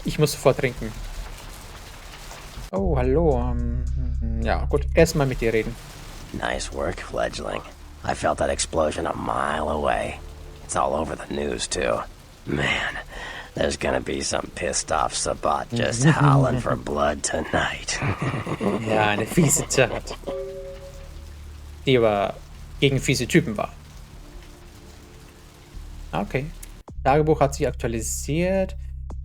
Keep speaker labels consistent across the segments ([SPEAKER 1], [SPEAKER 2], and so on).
[SPEAKER 1] Ich muss sofort trinken. Oh, hallo. Ja, gut. Erstmal mit dir reden.
[SPEAKER 2] Nice work, fledgling. I felt that explosion a mile away. It's all over the news, too. Man, there's gonna be some pissed off Sabat just howling for blood tonight.
[SPEAKER 1] Ja, eine fiese Zeit. Die aber gegen fiese Typen war. Okay. Tagebuch hat sich aktualisiert.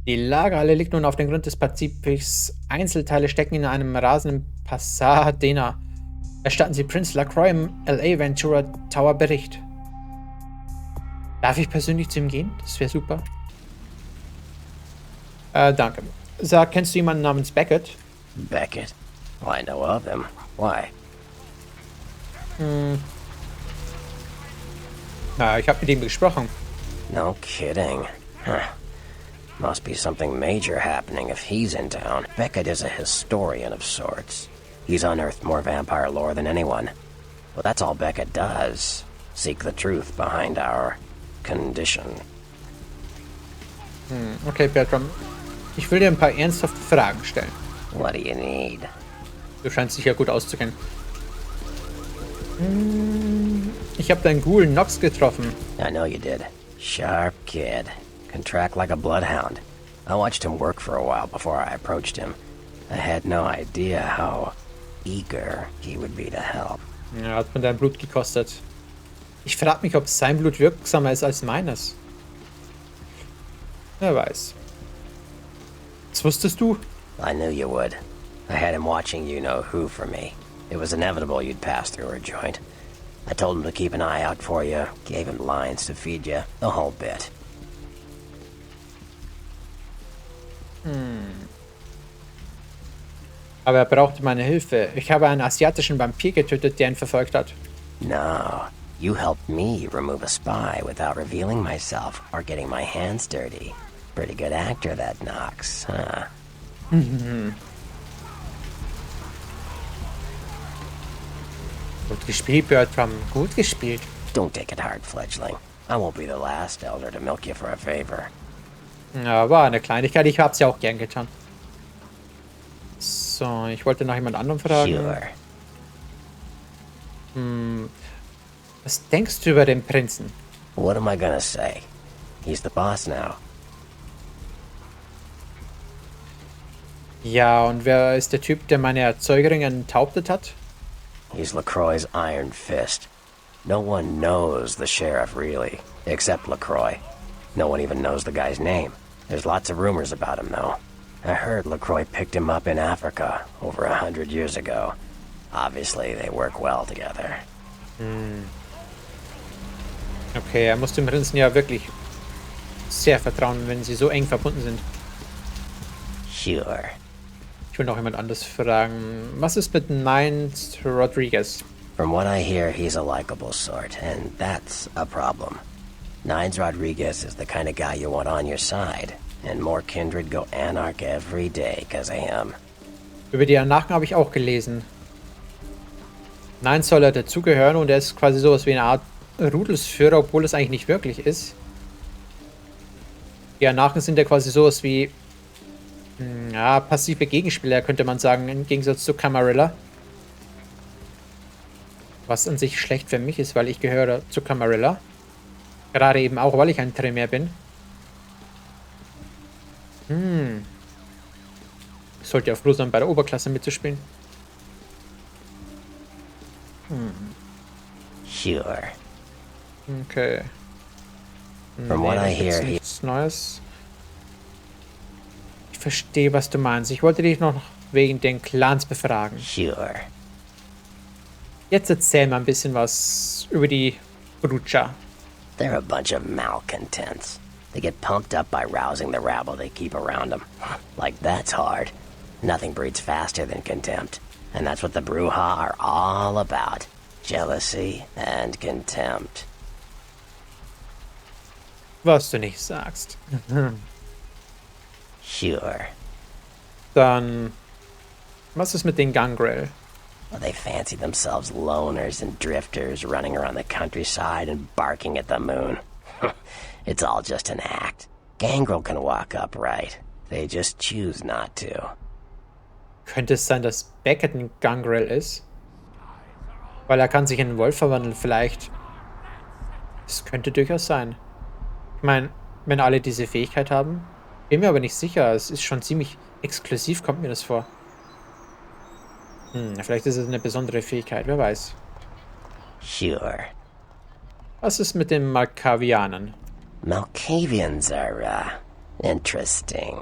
[SPEAKER 1] Die Lagerhalle liegt nun auf dem Grund des Pazifiks. Einzelteile stecken in einem rasenden Pasadena. Erstatten Sie Prinz LaCroix im LA Ventura Tower Bericht. Darf ich persönlich zu ihm gehen? Das wäre super. Danke. Sag, kennst du jemanden namens Beckett?
[SPEAKER 2] Beckett? Well, I know of him. Why?
[SPEAKER 1] Na, ich habe mit ihm gesprochen.
[SPEAKER 2] No kidding. Huh. Must be something major happening if he's in town. Beckett is a historian of sorts. He's unearthed more vampire lore than anyone. Well, that's all Beckett does. Seek the truth behind our condition.
[SPEAKER 1] Okay, Bertram. Ich will dir ein paar ernsthafte Fragen stellen.
[SPEAKER 2] What do you need?
[SPEAKER 1] Du scheinst dich ja gut auszukennen. Ich habe deinen Ghoul Nox getroffen.
[SPEAKER 2] I know you did. Sharp kid. Can track like a bloodhound. I watched him work for a while before I approached him. I had no idea how eager he would be to help.
[SPEAKER 1] Ja, hat mir dein Blut gekostet. Ich frage mich, ob sein Blut wirksamer ist als meines. Wer weiß. Was wusstest du?
[SPEAKER 2] I knew you would. I had him watching you-know-who for me. It was inevitable you'd pass through her joint. I told him to keep an eye out for you, gave him lines to feed you, the whole bit.
[SPEAKER 1] Aber er brauchte meine Hilfe. Ich habe einen asiatischen Vampir getötet, der ihn verfolgt hat.
[SPEAKER 2] No, you helped me remove a spy without revealing myself or getting my hands dirty. Pretty good actor, that Nox, huh?
[SPEAKER 1] Gut gespielt, Bertram. Gut gespielt.
[SPEAKER 2] Don't take it hard, fledgling. I won't be the last elder to milk you for a favor.
[SPEAKER 1] Ja, war eine Kleinigkeit. Ich hab's ja auch gern getan. So, ich wollte nach jemand anderem fragen.
[SPEAKER 2] Sure.
[SPEAKER 1] Was denkst du über den Prinzen?
[SPEAKER 2] What am I gonna say? He's the boss now.
[SPEAKER 1] Ja, und wer ist der Typ, der meine Erzeugerin enthauptet hat?
[SPEAKER 2] He's LaCroix's Iron Fist. No one knows the sheriff, really, except LaCroix. No one even knows the guy's name. There's lots of rumors about him, though. I heard LaCroix picked him up in Africa over 100 years ago. Obviously, they work well together.
[SPEAKER 1] Okay, er muss dem Prinzen ja wirklich sehr vertrauen, wenn sie so eng verbunden sind.
[SPEAKER 2] Sure.
[SPEAKER 1] Ich will noch jemand anderes fragen. Was ist mit Nines Rodriguez?
[SPEAKER 2] From what I hear, he's a likable sort, and that's a problem. Nines Rodriguez is the kind of guy you want on your side, and more kindred go anarch every day because of him.
[SPEAKER 1] Über die Anarchen habe ich auch gelesen. Nines soll er dazugehören und er ist quasi sowas wie eine Art Rudelsführer, obwohl es eigentlich nicht wirklich ist. Die Anarchen sind ja quasi sowas wie ja, passive Gegenspieler, könnte man sagen, im Gegensatz zu Camarilla. Was an sich schlecht für mich ist, weil ich gehöre zu Camarilla. Gerade eben auch, weil ich ein Tremere bin. Ich sollte ja froh sein, bei der Oberklasse mitzuspielen.
[SPEAKER 2] Sure.
[SPEAKER 1] Okay.
[SPEAKER 2] From what I hear,
[SPEAKER 1] nichts Neues. Ich verstehe, was du meinst. Ich wollte dich noch wegen den Clans befragen.
[SPEAKER 2] Sure.
[SPEAKER 1] Jetzt erzähl mal ein bisschen was über die Brucha.
[SPEAKER 2] They're a bunch of malcontents. They get pumped up by rousing the rabble they keep around them. Like, that's hard. Nothing breeds faster than contempt. And that's what the Bruja are all about. Jealousy and contempt.
[SPEAKER 1] Was du nicht sagst.
[SPEAKER 2] Sure.
[SPEAKER 1] Dann, was ist mit den Gangrel?
[SPEAKER 2] Well, they fancy themselves loners and drifters running around the countryside and barking at the moon. It's all just an act. Gangrel can walk upright. They just choose not to.
[SPEAKER 1] Könnte es sein, dass Beckett ein Gangrel ist? Weil er kann sich in einen Wolf verwandeln, vielleicht. Das könnte durchaus sein. Ich meine, wenn alle diese Fähigkeit haben. Bin mir aber nicht sicher. Es ist schon ziemlich exklusiv, kommt mir das vor. Vielleicht ist es eine besondere Fähigkeit, wer weiß.
[SPEAKER 2] Sure.
[SPEAKER 1] Was ist mit den Malkavianern?
[SPEAKER 2] Malkavians are, interesting.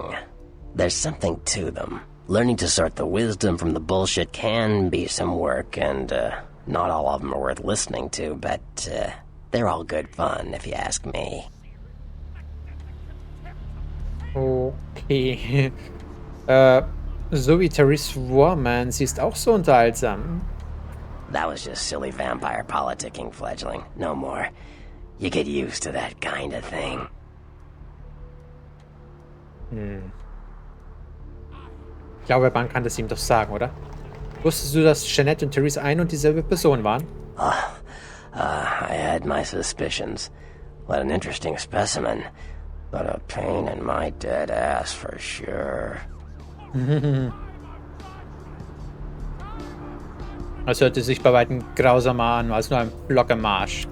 [SPEAKER 2] There's something to them. Learning to sort the wisdom from the bullshit can be some work, and, not all of them are worth listening to, but, they're all good fun, if you ask me.
[SPEAKER 1] Okay. So wie Therese Warman, sie ist auch so unterhaltsam.
[SPEAKER 2] That was just silly vampire politicking, fledgling. No more. You get used to that kind of thing.
[SPEAKER 1] Ich glaube, man kann das ihm doch sagen, oder? Wusstest du, dass Jeanette und Therese ein und dieselbe Person waren?
[SPEAKER 2] I had my suspicions. What an interesting specimen. But a pain in my dead ass for sure.
[SPEAKER 1] Das hörte sich bei weitem grausamer an als nur ein Block im Marsch.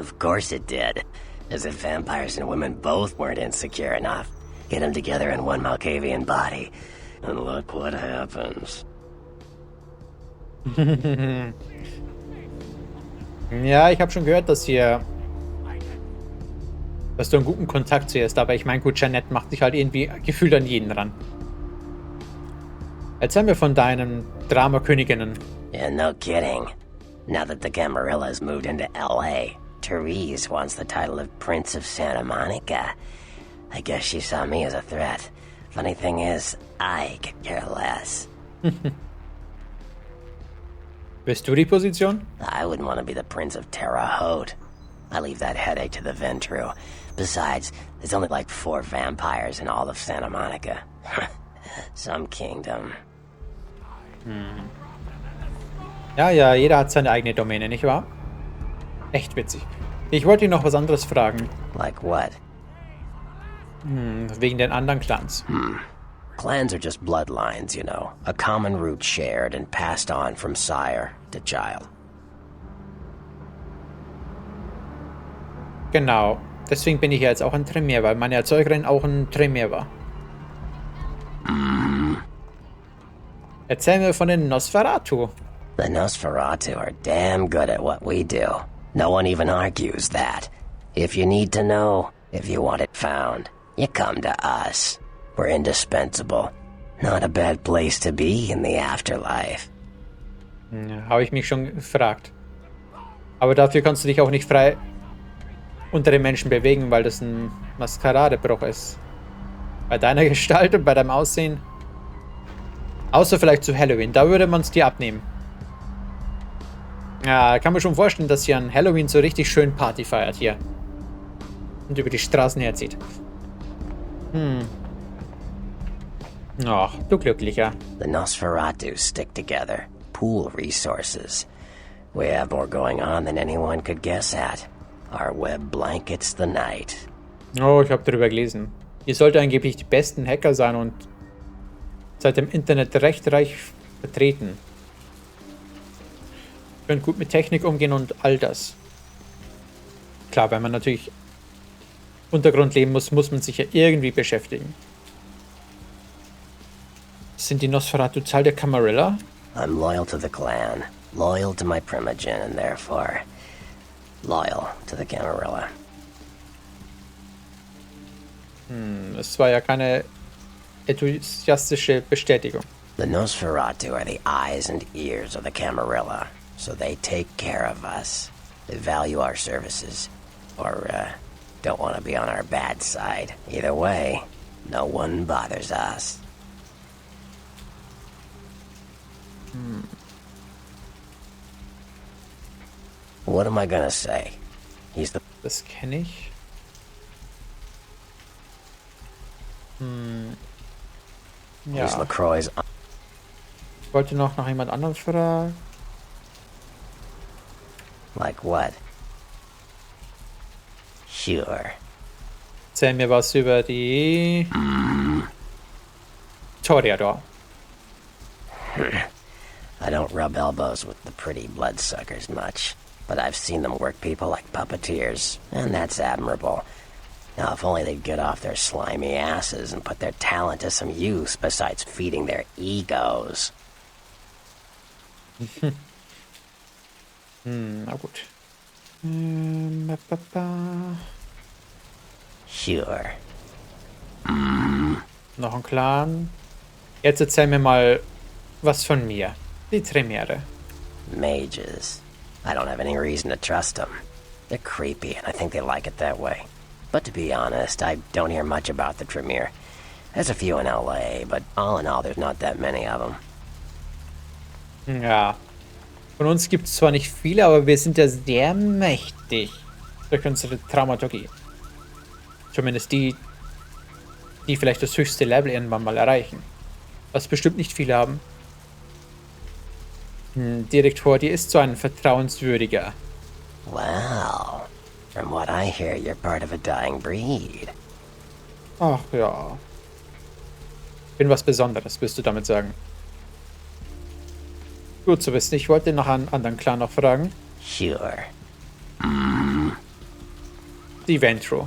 [SPEAKER 2] Of course it did. As if vampires and women both weren't insecure enough. Get them together in one Malkavian body. And look what happens.
[SPEAKER 1] Ja, ich habe schon gehört, dass du einen guten Kontakt zu ihr hast, aber ich meine, gut, Jeanette macht sich halt irgendwie gefühlt an jeden ran. Erzähl mir von deinen Dramaköniginnen.
[SPEAKER 2] Yeah, no kidding. Now that the Camarillas moved into L.A., Therese wants the title of Prince of Santa Monica. I guess she saw me as a threat. Funny thing is, I could care less.
[SPEAKER 1] Bist du die Position?
[SPEAKER 2] I wouldn't want to be the Prince of Terre Haute. I leave that headache to the Ventru. Besides, there's only like 4 vampires in all of Santa Monica. Some kingdom.
[SPEAKER 1] Ja, jeder hat seine eigene Domäne, nicht wahr? Echt witzig. Ich wollte ihn noch was anderes fragen.
[SPEAKER 2] Like what?
[SPEAKER 1] Wegen den anderen Clans.
[SPEAKER 2] Clans are just bloodlines, you know. A common root shared and passed on from sire to child.
[SPEAKER 1] Genau. Deswegen bin ich ja jetzt auch ein Tremere, weil meine Erzeugerin auch ein Tremere war. Erzähl mir von den Nosferatu.
[SPEAKER 2] The Nosferatu are damn good at what we do. No one even argues that. If you need to know, if you want it found, you come to us. We're indispensable. Not a bad place to be in the afterlife.
[SPEAKER 1] Ja, habe ich mich schon gefragt. Aber dafür kannst du dich auch nicht frei unter den Menschen bewegen, weil das ein Maskeradebruch ist. Bei deiner Gestalt und bei deinem Aussehen. Außer vielleicht zu Halloween, da würde man es dir abnehmen. Ja, kann man schon vorstellen, dass hier an Halloween so richtig schön Party feiert hier. Und über die Straßen herzieht. Ach, du Glücklicher.
[SPEAKER 2] The Nosferatu stick together, pool resources. We have more going on than anyone could guess at. Our web blankets the night.
[SPEAKER 1] Oh, ich habe darüber gelesen. Ihr sollt angeblich die besten Hacker sein und seid im Internet recht reich vertreten. Könnt gut mit Technik umgehen und all das. Klar, wenn man natürlich Untergrund leben muss, muss man sich ja irgendwie beschäftigen. Sind die Nosferatu Teil der Camarilla?
[SPEAKER 2] I'm loyal to the clan, loyal to my primogen, and therefore loyal to the Camarilla.
[SPEAKER 1] Es war ja keine enthusiastische Bestätigung.
[SPEAKER 2] The Nosferatu are the eyes and ears of the Camarilla, so they take care of us. They value our services, or don't want to be on our bad side. Either way, no one bothers us. What am I gonna say? He's the...
[SPEAKER 1] Das kenne ich. Ja.
[SPEAKER 2] He's LaCroix's...
[SPEAKER 1] Ich wollte noch nach jemand anderem fragen.
[SPEAKER 2] Like what? Sure.
[SPEAKER 1] Erzähl mir was über die... Toreador.
[SPEAKER 2] I don't rub elbows with the pretty bloodsuckers much, but I've seen them work people like puppeteers, and that's admirable. Now, if only they'd get off their slimy asses and put their talent to some use besides feeding their egos.
[SPEAKER 1] Na gut.
[SPEAKER 2] Sure.
[SPEAKER 1] Noch ein Clan. Jetzt erzähl mir mal was von mir. Die Premiere.
[SPEAKER 2] Mages. I don't have any reason to trust them. They're creepy, and I think they like it that way. But to be honest, I don't hear much about the Tremere. There's a few in LA, but all in all, there's not that many of them.
[SPEAKER 1] Ja. Von uns gibt es zwar nicht viele, aber wir sind ja sehr mächtig. Durch unsere Dramaturgie. Zumindest die vielleicht das höchste Level irgendwann mal erreichen. Was bestimmt nicht viele haben. Direktor, die ist so ein vertrauenswürdiger.
[SPEAKER 2] Well, from what I hear, you're part of a dying breed.
[SPEAKER 1] Ach ja. Bin was Besonderes, willst du damit sagen? Gut zu wissen. Ich wollte nach einem anderen Clan noch fragen.
[SPEAKER 2] Sure.
[SPEAKER 1] Die Ventro.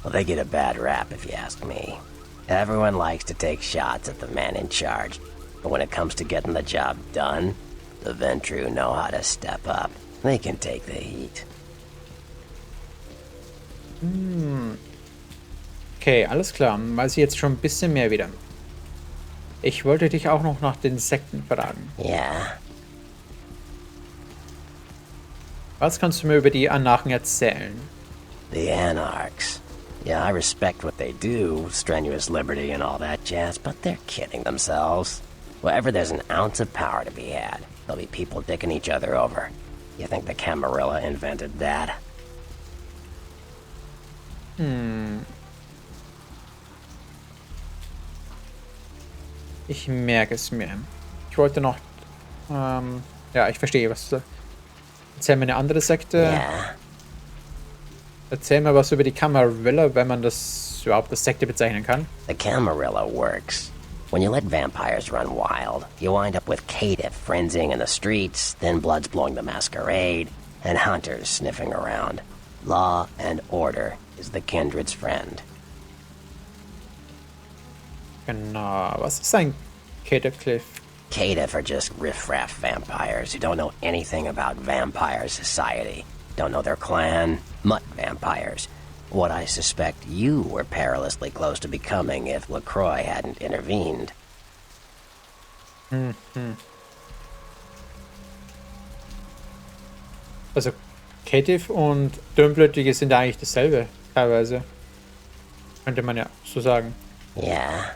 [SPEAKER 2] Well, they get a bad rap if you ask me. Everyone likes to take shots at the man in charge, but when it comes to getting the job done, the Ventru know how to step up. They can take the heat.
[SPEAKER 1] Okay, alles klar. Weiß ich jetzt schon ein bisschen mehr wieder. Ich wollte dich auch noch nach den Sekten fragen.
[SPEAKER 2] Yeah.
[SPEAKER 1] Was kannst du mir über die Anarchen erzählen?
[SPEAKER 2] The Anarchs. Yeah, I respect what they do, strenuous liberty and all that jazz, but they're kidding themselves. Wherever there's an ounce of power to be had, there'll be people dicking each other over. You think the Camarilla invented that?
[SPEAKER 1] Ich merke es mir. Ich wollte noch... ja, ich verstehe, was du... Erzähl mir eine andere Sekte.
[SPEAKER 2] Yeah.
[SPEAKER 1] Erzähl mir was über die Camarilla, wenn man das überhaupt als Sekte bezeichnen kann.
[SPEAKER 2] The Camarilla works. When you let vampires run wild, you wind up with caitiff frenzying in the streets, then bloods blowing the Masquerade, and hunters sniffing around. Law and order is the kindred's friend.
[SPEAKER 1] Genau. Was ist ein Caitiff?
[SPEAKER 2] Caitiff are just riffraff vampires who don't know anything about vampire society. Don't know their clan. Mutt vampires. What I suspect you were perilously close to becoming if LaCroix hadn't intervened.
[SPEAKER 1] Also Caitiff und Dünnblütige sind eigentlich dasselbe, teilweise. Könnte man ja so sagen.
[SPEAKER 2] Yeah.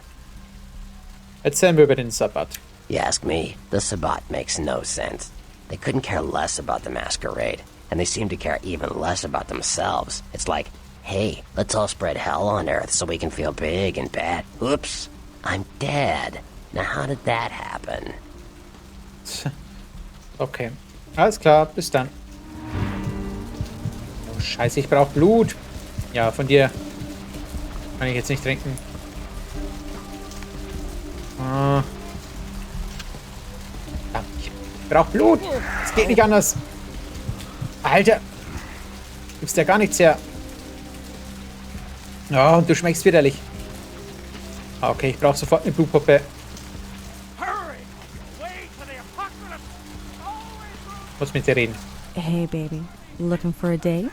[SPEAKER 1] Erzählen wir über den Sabbat.
[SPEAKER 2] You ask me, the Sabbat makes no sense. They couldn't care less about the Masquerade, and they seem to care even less about themselves. It's like, hey, let's all spread hell on Earth so we can feel big and bad. Oops, I'm dead. Now how did that happen?
[SPEAKER 1] Okay, alles klar, bis dann. Oh, scheiße, ich brauche Blut. Ja, von dir kann ich jetzt nicht trinken. Ich brauche Blut. Es geht nicht anders. Alter. Gibst ja gar nichts her. Oh, und du schmeckst widerlich. Okay, ich brauche sofort eine Blutpuppe. Muss mit dir reden.
[SPEAKER 3] Hey, baby. Looking for a date?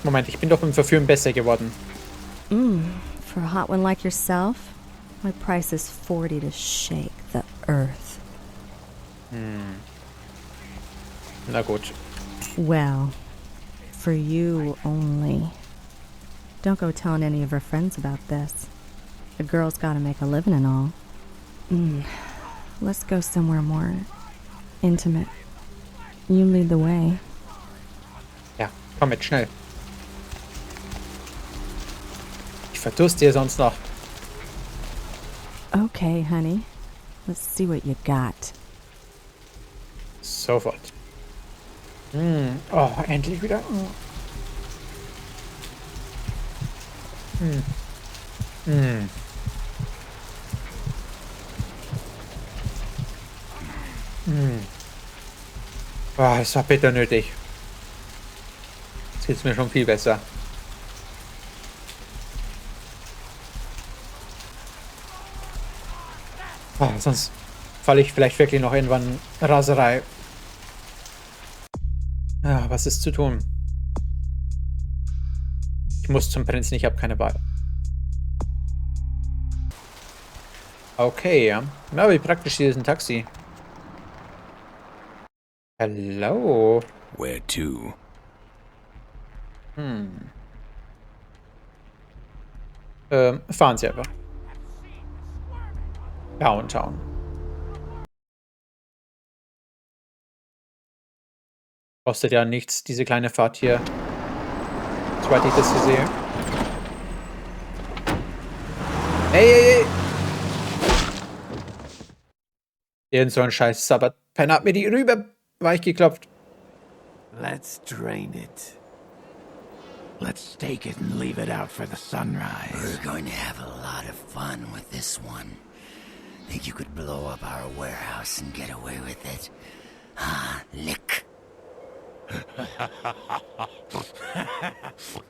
[SPEAKER 1] Moment, ich bin doch im Verführen besser geworden.
[SPEAKER 3] For a hot one like yourself, my price is 40 to shake the earth.
[SPEAKER 1] Na gut.
[SPEAKER 3] Well, for you only. Don't go telling any of her friends about this. The girl's gotta make a living and all. Let's go somewhere more intimate. You lead the way.
[SPEAKER 1] Ja, komm mit, schnell. Ich verdurste hier sonst noch.
[SPEAKER 3] Okay, honey. Let's see what you got.
[SPEAKER 1] Sofort. Oh, endlich wieder. Boah, das war bitter nötig. Jetzt geht's mir schon viel besser. Sonst falle ich vielleicht wirklich noch irgendwann in Raserei. Ja, was ist zu tun? Ich muss zum Prinz, ich habe keine Wahl. Okay, ja. Na, wie praktisch hier ist ein Taxi. Hello.
[SPEAKER 4] Where to?
[SPEAKER 1] Fahren Sie einfach. Downtown. Kostet ja nichts, diese kleine Fahrt hier. Soweit ich das hier sehe. Ey, ey, ey! Irgend so ein scheiß Sabbatpenner hat mir die rüber weich geklopft.
[SPEAKER 4] Let's drain it. Let's take it and leave it out for the sunrise.
[SPEAKER 5] We're going to have a lot of fun with this one. Think you could blow up our warehouse and get away with it? Ah, lick.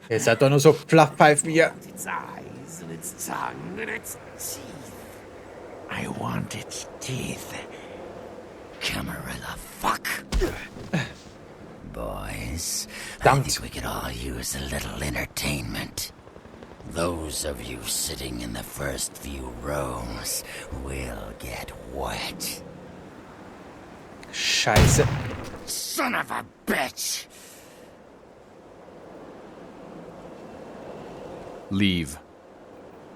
[SPEAKER 1] Ihr seid doch nur so Flachpfeifen hier.
[SPEAKER 4] Its eyes and its tongue and its teeth. I want its teeth.
[SPEAKER 5] Camarilla fuck. Boys, I
[SPEAKER 1] Damn.
[SPEAKER 5] think we could all use a little entertainment. Those of you sitting in the first few rows will get wet.
[SPEAKER 1] Scheiße.
[SPEAKER 5] Son of a bitch!
[SPEAKER 4] Leave.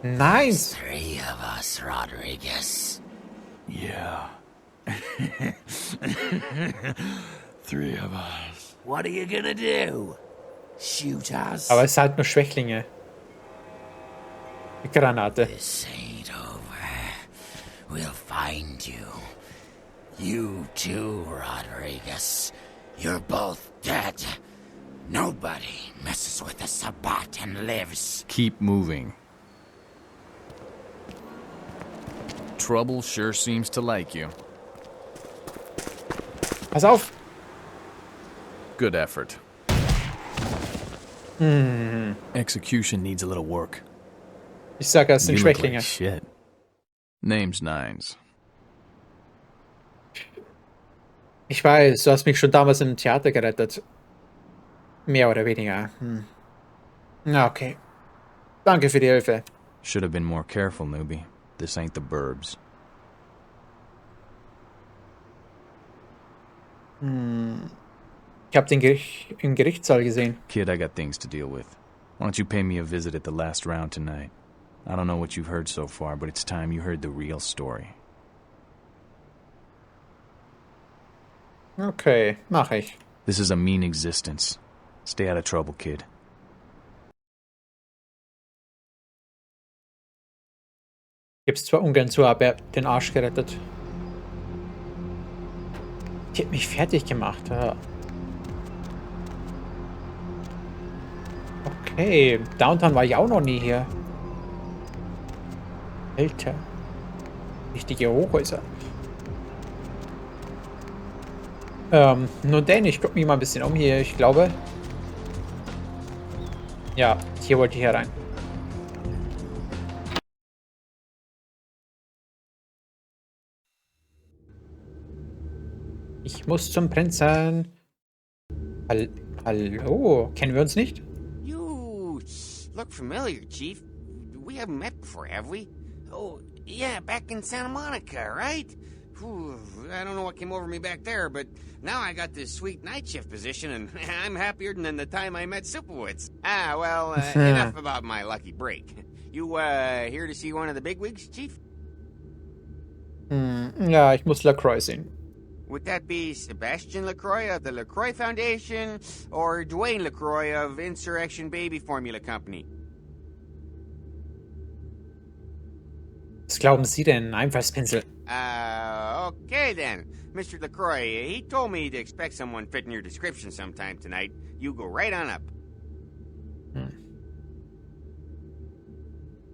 [SPEAKER 1] Nice.
[SPEAKER 5] 3 of us, Rodriguez.
[SPEAKER 4] Yeah. 3 of us. What are you gonna do? Shoot us?
[SPEAKER 1] Aber es sind halt nur Schwächlinge. Die Granate.
[SPEAKER 5] This ain't over. We'll find you. You too, Rodriguez. You're both dead. Nobody messes with a Sabbat and lives.
[SPEAKER 4] Keep moving. Trouble sure seems to like you.
[SPEAKER 1] Pass auf.
[SPEAKER 4] Good effort. Execution needs a little work.
[SPEAKER 1] Ich sag, das sind
[SPEAKER 4] You look
[SPEAKER 1] Schwächlinge.
[SPEAKER 4] like shit. Name's Nines.
[SPEAKER 1] Ich weiß, du hast mich schon damals im Theater gerettet. Mehr oder weniger. Na, okay. Danke für die Hilfe.
[SPEAKER 4] Should have been more careful, newbie. This ain't the burbs.
[SPEAKER 1] Ich habe den im Gerichtssaal gesehen.
[SPEAKER 4] Kid, I got things to deal with. Why don't you pay me a visit at the last round tonight? I don't know what you've heard so far, but it's time you heard the real story.
[SPEAKER 1] Okay, mache ich.
[SPEAKER 4] This is a mean existence. Stay out of trouble, kid.
[SPEAKER 1] Gib's zwar ungern zu, aber er hat den Arsch gerettet. Die hat mich fertig gemacht. Ja. Okay, Downtown war ich auch noch nie hier. Alter. Richtige Hochhäuser. Nun denn, ich gucke mich mal ein bisschen um hier. Ich glaube... Ja, hier wollte ich herein. Ich muss zum Prinzen. Hallo? Kennen wir uns nicht?
[SPEAKER 6] You look familiar, Chief. We haven't met before, have we? Oh, yeah, back in Santa Monica, right? Whew, I don't know what came over me back there, but now I got this sweet night shift position, and I'm happier than the time I met Sipowitz. Well, enough about my lucky break. You, here to see one of the bigwigs, Chief?
[SPEAKER 1] Ja, ich muss LaCroix sehen.
[SPEAKER 6] Would that be Sebastian LaCroix of the LaCroix Foundation, or Dwayne LaCroix of Insurrection Baby Formula Company?
[SPEAKER 1] Was glauben Sie denn? Einfallspinsel.
[SPEAKER 6] Okay then. Mr. LaCroix, he told me to expect someone fitting your description sometime tonight. You go right on up.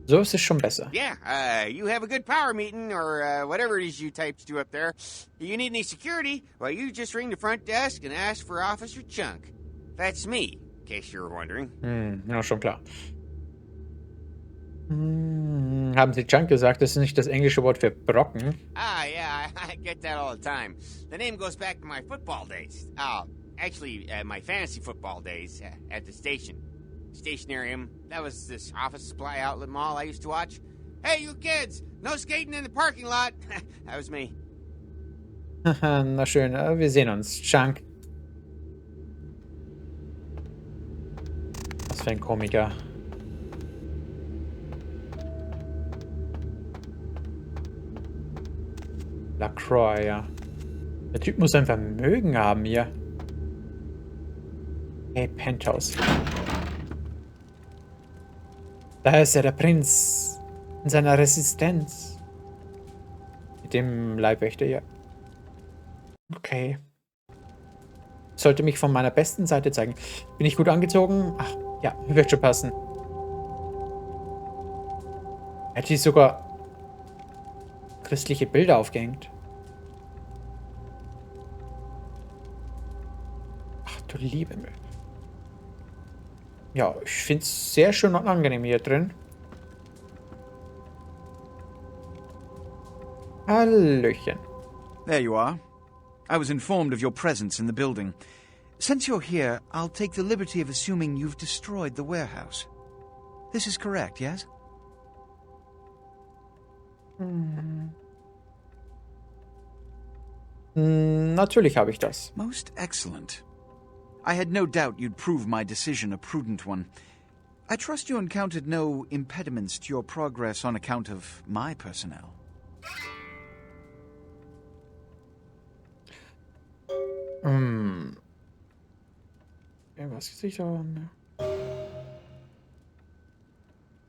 [SPEAKER 1] So ist es schon besser.
[SPEAKER 6] Yeah, you have a good power meeting, or whatever it is you types do up there. You need any security? Well, you just ring the front desk and ask for Officer Chunk. That's me, in case you were wondering.
[SPEAKER 1] Ja, schon klar. Haben Sie Chunk gesagt? Das ist nicht das englische Wort für Brocken.
[SPEAKER 6] Ah, yeah, I get that all the time. The name goes back to my football days. Actually, my fantasy football days at the station. Stationarium. That was this office supply outlet mall I used to watch. Hey, you kids! No skating in the parking lot! That was me.
[SPEAKER 1] Na schön, wir sehen uns. Chunk. Was für ein Komiker. LaCroix, ja. Der Typ muss ein Vermögen haben hier. Hey, Penthouse. Da ist ja der Prinz in seiner Resistenz. Mit dem Leibwächter hier. Okay. Sollte mich von meiner besten Seite zeigen. Bin ich gut angezogen? Ach, ja, wird schon passen. Hätte ich sogar christliche Bilder aufgehängt. Ach du liebe Müll. Ja, ich finde es sehr schön und angenehm hier drin. Hallöchen.
[SPEAKER 7] There you are. I was informed of your presence in the building. Since you're here, I'll take the liberty of assuming you've destroyed the warehouse. This is correct, yes?
[SPEAKER 1] Natürlich habe ich das.
[SPEAKER 7] Most excellent. I had no doubt you'd prove my decision a prudent one. I trust you encountered no impediments to your progress on account of my personnel.
[SPEAKER 1] Was Gesicht haben.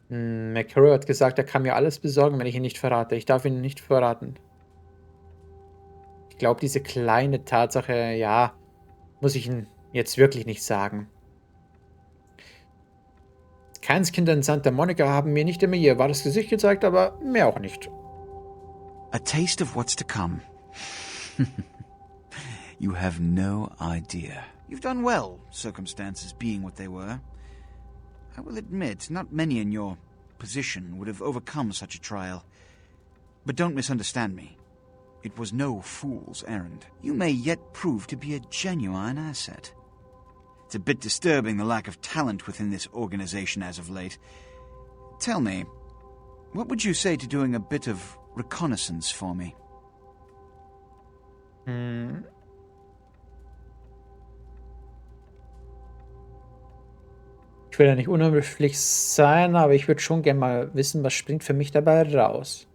[SPEAKER 1] McCurry hat gesagt, er kann mir alles besorgen, wenn ich ihn nicht verrate. Ich darf ihn nicht verraten. Ich glaube, diese kleine Tatsache, ja, muss ich ihn jetzt wirklich nicht sagen. Kleinstkinder in Santa Monica haben mir nicht immer ihr wahres Gesicht gezeigt, aber mehr auch nicht.
[SPEAKER 7] A taste of what's to come. You have no idea. You've done well, circumstances being what they were. I will admit, not many in your position would have overcome such a trial. But don't misunderstand me. It was no fool's errand. You may yet prove to be a genuine asset. It's a bit disturbing the lack of talent within this organization as of late. Tell me, what would you say to doing a bit of reconnaissance for me?
[SPEAKER 1] Ich will ja nicht unhöflich sein, aber ich würde schon gerne mal wissen, was springt für mich dabei raus.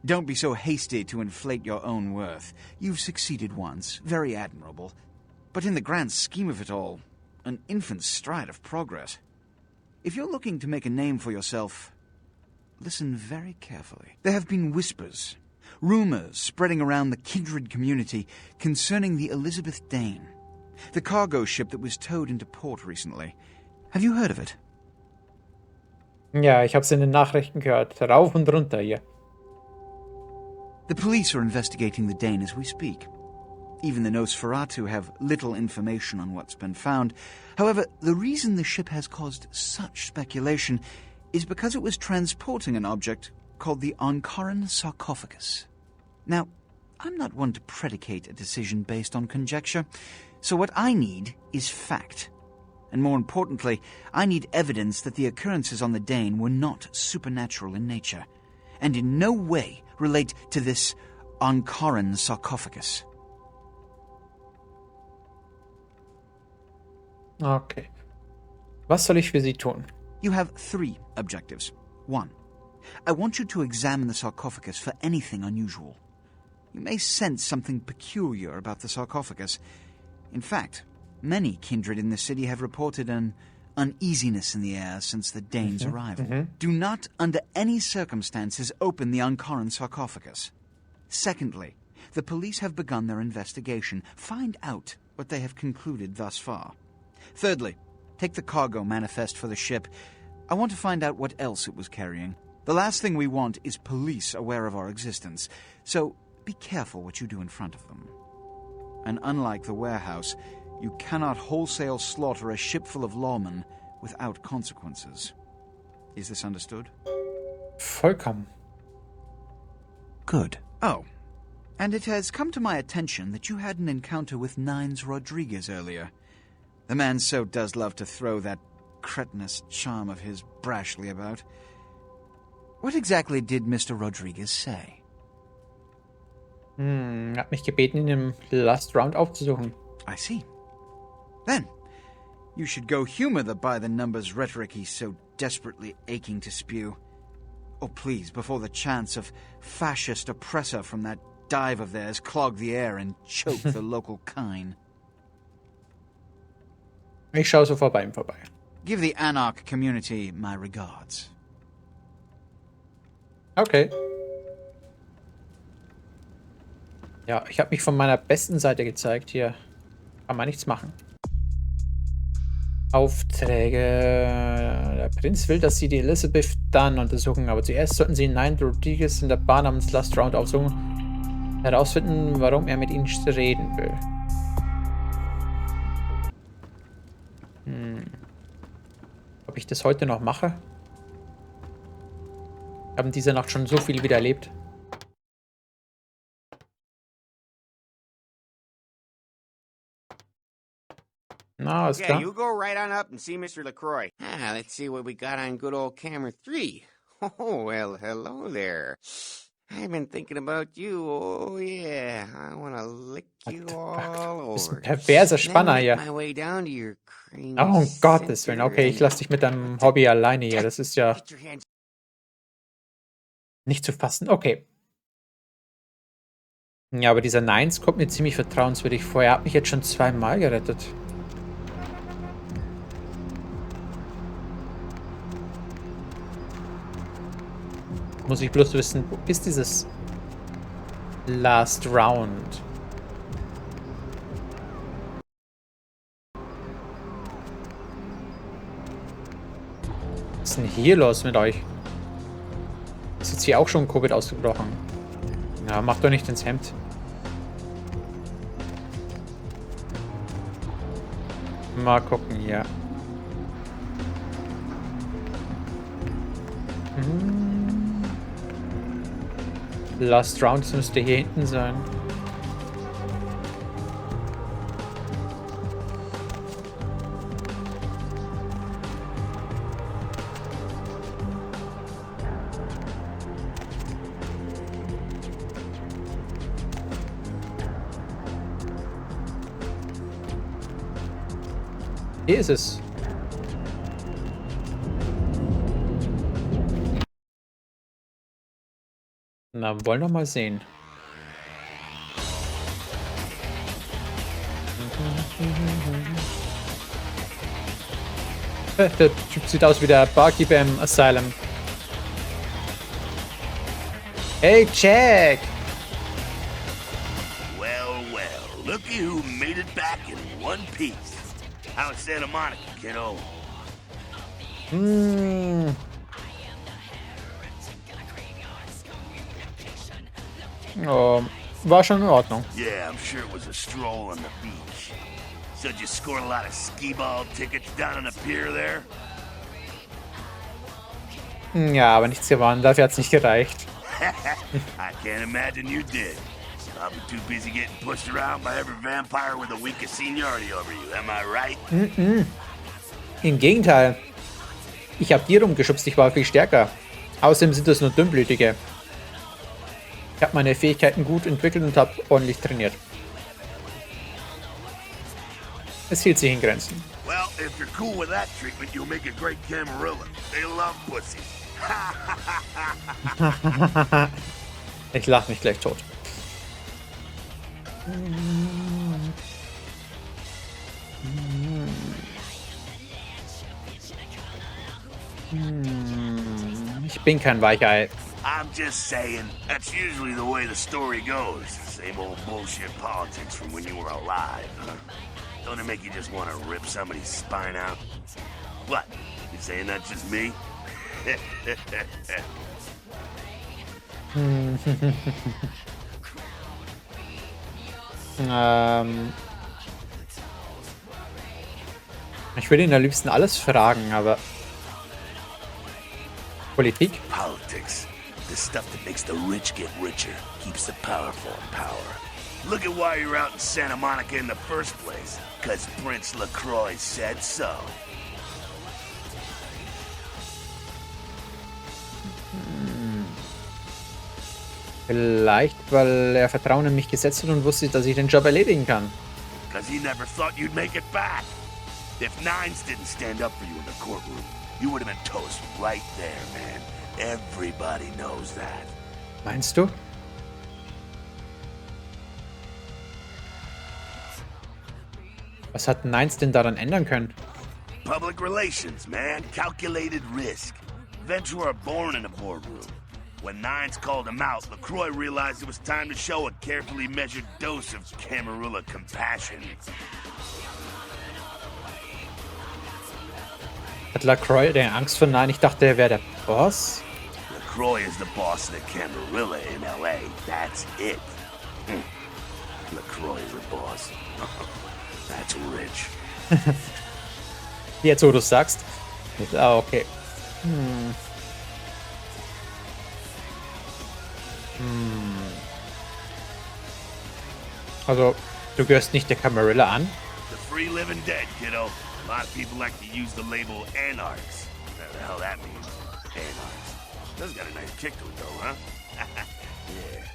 [SPEAKER 7] Don't be so hasty to inflate your own worth. You've succeeded once, very admirable. But in the grand scheme of it all, an infant stride of progress. If you're looking to make a name for yourself, listen very carefully. There have been whispers, rumors spreading around the kindred community concerning the Elizabeth Dane, the cargo ship that was towed into port recently. Have you heard of it?
[SPEAKER 1] Ja, ich habe es in den Nachrichten gehört. Rauf und runter hier.
[SPEAKER 7] The police are investigating the Dane as we speak. Even the Nosferatu have little information on what's been found. However, the reason the ship has caused such speculation is because it was transporting an object called the Ankaran sarcophagus. Now, I'm not one to predicate a decision based on conjecture, so what I need is fact. And more importantly, I need evidence that the occurrences on the Dane were not supernatural in nature, and in no way relate to this Ankaran sarcophagus.
[SPEAKER 1] Okay. Was soll ich für Sie tun?
[SPEAKER 7] You have 3 objectives. 1. I want you to examine the sarcophagus for anything unusual. You may sense something peculiar about the sarcophagus. In fact, many kindred in the city have reported an uneasiness in the air since the Dane's arrival. Do not, under any circumstances, open the Ankaran sarcophagus. Secondly, the police have begun their investigation. Find out what they have concluded thus far. Thirdly, take the cargo manifest for the ship. I want to find out what else it was carrying. The last thing we want is police aware of our existence, so be careful what you do in front of them. And unlike the warehouse, you cannot wholesale slaughter a ship full of lawmen without consequences. Is this understood?
[SPEAKER 1] Vollkommen.
[SPEAKER 7] Good. Oh, and it has come to my attention that you had an encounter with Nines Rodriguez earlier. The man so does love to throw that cretinous charm of his brashly about. What exactly did Mr. Rodriguez say?
[SPEAKER 1] Hat mich gebeten, ihn im Last Round aufzusuchen.
[SPEAKER 7] I see. Then, you should go humor the by-the-numbers rhetoric he's so desperately aching to spew. Oh, please, before the chance of fascist oppressor from that dive of theirs clog the air and choke the local kine.
[SPEAKER 1] Ich schaue so bei ihm vorbei.
[SPEAKER 7] Give the Anarch community my regards.
[SPEAKER 1] Okay. Ja, ich habe mich von meiner besten Seite gezeigt. Hier kann man nichts machen. Aufträge. Der Prinz will, dass sie die Elizabeth dann untersuchen, aber zuerst sollten sie Nines Rodriguez in der Bar namens Last Round aufsuchen, herausfinden, warum er mit ihnen reden will. Ob ich das heute noch mache? Ich habe in dieser Nacht schon so viel wieder erlebt. Na, ist klar.
[SPEAKER 6] Yeah, you go right on up and see Mr. LaCroix. Let's see what we got on good old camera 3. Oh, well, hello there. I've been thinking about you. Oh, yeah. I want to lick you all
[SPEAKER 1] Das ist ein
[SPEAKER 6] over.
[SPEAKER 1] perverser Spanner hier.
[SPEAKER 6] My way down to your cream
[SPEAKER 1] Oh, um Gottes Willen.
[SPEAKER 6] center
[SPEAKER 1] Okay, ich
[SPEAKER 6] and
[SPEAKER 1] lasse dich mit deinem Hobby alleine hier. Das ist ja
[SPEAKER 6] get your hands.
[SPEAKER 1] nicht zu fassen. Okay. Ja, aber dieser Nines kommt mir ziemlich vertrauenswürdig vor. Er hat mich jetzt schon 2-mal gerettet. Muss ich bloß wissen, wo ist dieses Last Round? Was ist denn hier los mit euch? Ist jetzt hier auch schon Covid ausgebrochen? Ja, macht doch nicht ins Hemd. Mal gucken hier. Last Round müsste hier hinten sein. Hier ist es. Na, wollen wir mal sehen. Der Typ sieht aus wie der Barkeeper im Asylum. Hey, Jack!
[SPEAKER 8] Well, looky who made it back in one piece. How's Santa Monica, kiddo?
[SPEAKER 1] Oh, war schon in Ordnung.
[SPEAKER 8] Yeah, I'm sure it was a stroll on the beach. So did you score a lot of skee-ball tickets down on the pier there?
[SPEAKER 1] Ja, aber nichts gewonnen. Dafür hat's nicht gereicht.
[SPEAKER 8] I can't imagine you did. I'll be too busy getting pushed around by every vampire with a week of seniority over you, am I right?
[SPEAKER 1] Im Gegenteil. Ich habe die rumgeschubst, ich war viel stärker. Außerdem sind das nur Dünnblütige. Ich habe meine Fähigkeiten gut entwickelt und habe ordentlich trainiert. Es hielt sich in Grenzen.
[SPEAKER 8] Well, if you're cool with that treatment, you'll make a great Camarilla. They love pussy.
[SPEAKER 1] Ich lache mich gleich tot. Ich bin kein Weichei.
[SPEAKER 8] I'm just saying, that's usually the way the story goes. Same old bullshit politics from when you were alive, huh? Don't it make you just want to rip somebody's spine out? What? You saying that's just me?
[SPEAKER 1] Ich würde ihn am liebsten alles fragen, aber Politik?
[SPEAKER 8] Politics. The stuff that makes the rich get richer, keeps the powerful in power. Look at why you're out in Santa Monica in the first place. 'Cause Prince LaCroix said so.
[SPEAKER 1] Vielleicht, weil er Vertrauen in mich gesetzt hat und wusste, dass ich den Job erledigen kann.
[SPEAKER 8] 'Cause he never thought you'd make it back. If Nines didn't stand up for you in the courtroom, you would have been toast right there, man. Everybody knows that.
[SPEAKER 1] Meinst du? Was hat Nines denn daran ändern können?
[SPEAKER 8] Public relations, man. Calculated risk. Eventually are born in a boardroom. When Nines called him out, LaCroix realized it was time to show a carefully measured dose of Camarilla compassion.
[SPEAKER 1] Hat LaCroix denn Angst vor Nein? Ich dachte, er wäre der Boss.
[SPEAKER 8] LaCroix is the boss of the Camarilla in L.A. That's it. LaCroix is the boss. That's rich.
[SPEAKER 1] Jetzt, wo du sagst. Ah, okay. Also, du gehörst nicht der Camarilla an?
[SPEAKER 8] The free living dead, kiddo. A lot of people like to use the label anarchs. Whatever the hell that means. Anarchs. Does got a nice kick to it though, huh? Yeah.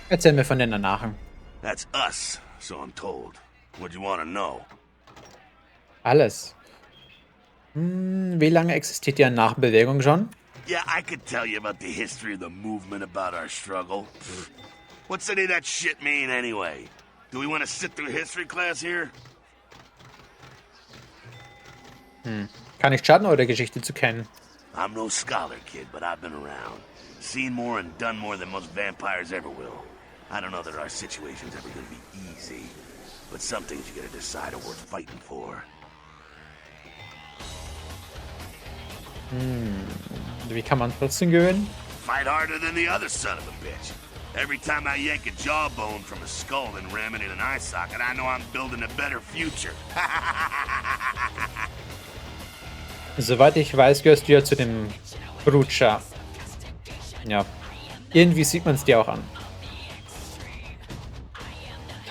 [SPEAKER 1] Erzähl mir von den Anarchen.
[SPEAKER 8] That's us, so I'm told. What do you want to know?
[SPEAKER 1] Alles. Wie lange existiert die Anarchenbewegung schon?
[SPEAKER 8] Yeah, I could tell you about the history of the movement, about our struggle. What's any of that shit mean anyway? Do we want to sit through history class here?
[SPEAKER 1] Kann nicht schaden, eure Geschichte zu kennen.
[SPEAKER 8] I'm no scholar, kid, but I've been around. Seen more and done more than most vampires ever will. I don't know that our situation's ever gonna be easy, but some things you gotta decide are worth fighting for.
[SPEAKER 1] Wie kann man trotzdem gewinnen?
[SPEAKER 8] Fight harder than the other son of a bitch. Every time I yank a jawbone from a skull and ram it in an eye socket, I know I'm building a better future.
[SPEAKER 1] Soweit ich weiß, gehörst du ja zu dem Brutschar. Ja. Irgendwie sieht man es dir auch an.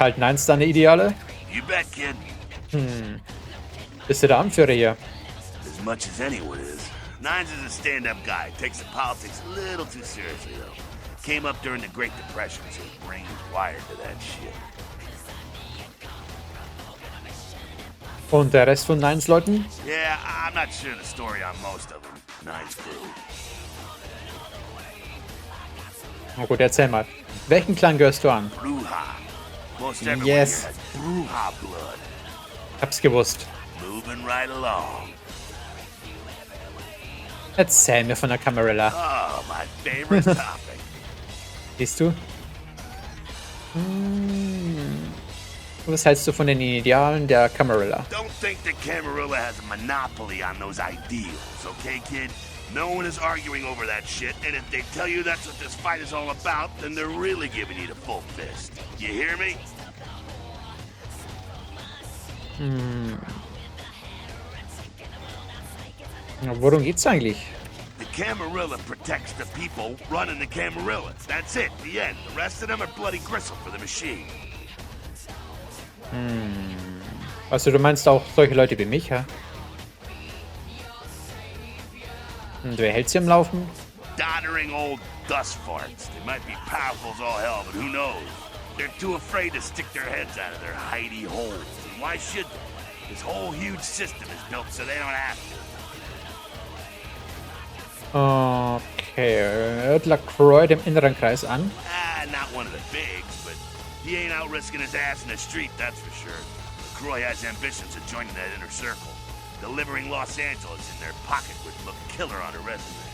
[SPEAKER 1] Halt Nines deine Ideale?
[SPEAKER 8] You bet, kid.
[SPEAKER 1] Bist du der Anführer hier?
[SPEAKER 8] As much as anyone is. Nines is a stand-up guy. Takes the politics a little too seriously, though. Came up during the Great Depression, so his brain's wired to that shit.
[SPEAKER 1] Und der Rest von Nines Leuten?
[SPEAKER 8] Yeah, I'm not sure the story on most of them. Nines crew.
[SPEAKER 1] Na gut, erzähl mal. Welchen Clan gehörst du an?
[SPEAKER 8] Bruja. Most everyone
[SPEAKER 1] Yes.
[SPEAKER 8] here has Bruja blood.
[SPEAKER 1] Hab's gewusst.
[SPEAKER 8] Moving right along.
[SPEAKER 1] Erzähl mir von der Camarilla.
[SPEAKER 8] Oh, my favorite topic.
[SPEAKER 1] Siehst du? Was hältst du von den Idealen der Camarilla?
[SPEAKER 8] Don't think the Camarilla has a monopoly on those ideals, okay, kid? No one is arguing over that shit, and if they tell you that's what this fight is all about, then they're really giving you the full fist. You hear me?
[SPEAKER 1] Worum geht's eigentlich?
[SPEAKER 8] The Camarilla protects the people running the Camarilla. That's it, the end. The rest of them are bloody gristle for the machine.
[SPEAKER 1] Also du meinst auch solche Leute wie mich, ja? Und wer hält sie am Laufen?
[SPEAKER 8] Doddering old dust farts. They might be powerful as all hell, but who knows? They're too afraid to stick their heads out of their hidey holes. And why should they? This whole huge system is built so they don't have to.
[SPEAKER 1] Okay, hört LaCroix dem inneren Kreis an?
[SPEAKER 8] Not one of the bigs, but he ain't out risking his ass in the street, that's for sure. LaCroix has ambitions of joining that inner circle. Delivering Los Angeles in their pocket would look killer on a resume.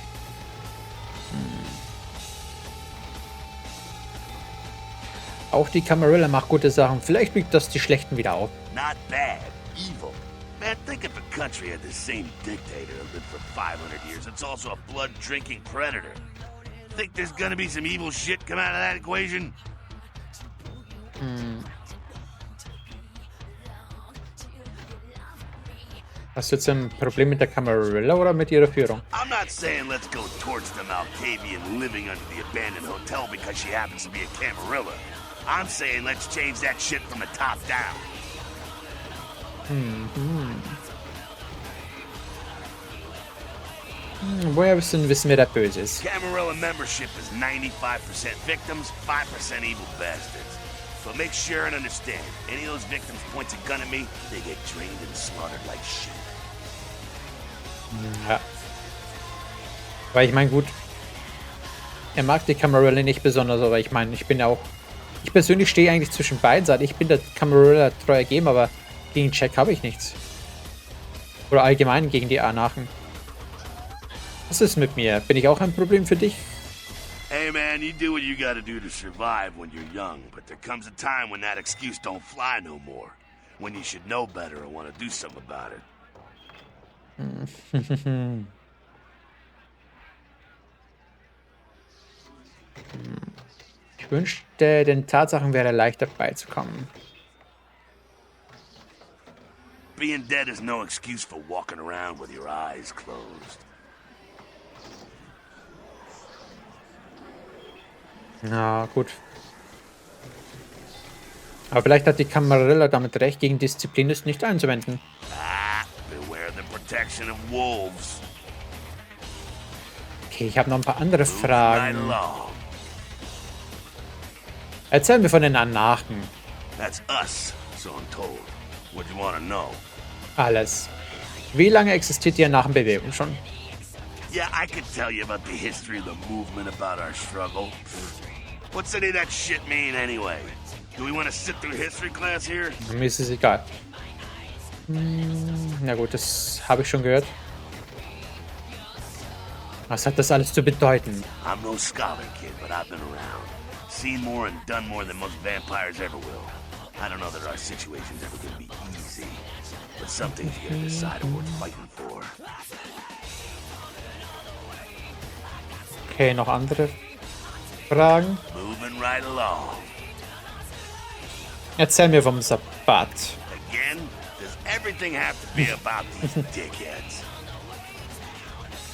[SPEAKER 1] Auch die Camarilla macht gute Sachen. Vielleicht wiegt das die Schlechten wieder auf.
[SPEAKER 8] Not bad, evil. Man, think if a country had the same dictator who lived for 500 years. It's also a blood-drinking predator. Think there's gonna be some evil shit come out of that equation?
[SPEAKER 1] Hast du jetzt ein Problem mit der Camarilla oder mit ihrer Führung?
[SPEAKER 8] I'm not saying let's go torch the Malkavian living under the abandoned hotel because she happens to be a Camarilla. I'm saying let's change that shit from the top down.
[SPEAKER 1] Woher wissen wir, der böse ist?
[SPEAKER 8] Camarilla membership is 95% victims, 5% evil bastards. But make sure and understand, any of those victims points a gun at me, they get drained and slaughtered like shit.
[SPEAKER 1] Ja. Weil ich meine, gut, er mag die Camarilla nicht besonders, aber ich meine, ich bin ja auch, ich persönlich stehe eigentlich zwischen beiden Seiten. Ich bin der Camarilla treu ergeben, aber gegen Jack habe ich nichts. Oder allgemein gegen die Anarchen. Was ist mit mir? Bin ich auch ein Problem für dich?
[SPEAKER 8] Hey man, you do what you gotta do to survive when you're young, but there comes a time when that excuse don't fly no more. When you should know better or want to do something about it.
[SPEAKER 1] Ich wünschte, den Tatsachen wäre leichter beizukommen.
[SPEAKER 8] Being dead is no excuse for walking around with your eyes closed.
[SPEAKER 1] Na gut. Aber vielleicht hat die Camarilla damit recht, gegen Disziplin ist nicht einzuwenden.
[SPEAKER 8] Ah, beware the protection of wolves.
[SPEAKER 1] Okay, ich habe noch ein paar andere
[SPEAKER 8] Right
[SPEAKER 1] Fragen.
[SPEAKER 8] along.
[SPEAKER 1] Erzähl mir von den Anarchen.
[SPEAKER 8] That's us, so I'm told. What do you want to know?
[SPEAKER 1] Alles. Wie lange existiert die Anarchenbewegung schon?
[SPEAKER 8] Yeah, I could tell you about the history of the movement, about our struggle. What's any of that shit mean anyway? Do we want to sit through history class here?
[SPEAKER 1] Mir ist es egal. Na gut, das habe ich schon gehört. Was hat das alles zu bedeuten?
[SPEAKER 8] I'm no scholar kid, but I've been around. Seen more and done more than most vampires ever will. I don't know that our situation's ever gonna be easy, but some things you gotta decide are worth fighting for.
[SPEAKER 1] Okay, noch andere Fragen?
[SPEAKER 8] Moving right along.
[SPEAKER 1] Erzähl mir vom Sabbat.
[SPEAKER 8] Again, does everything have to be about these dickheads?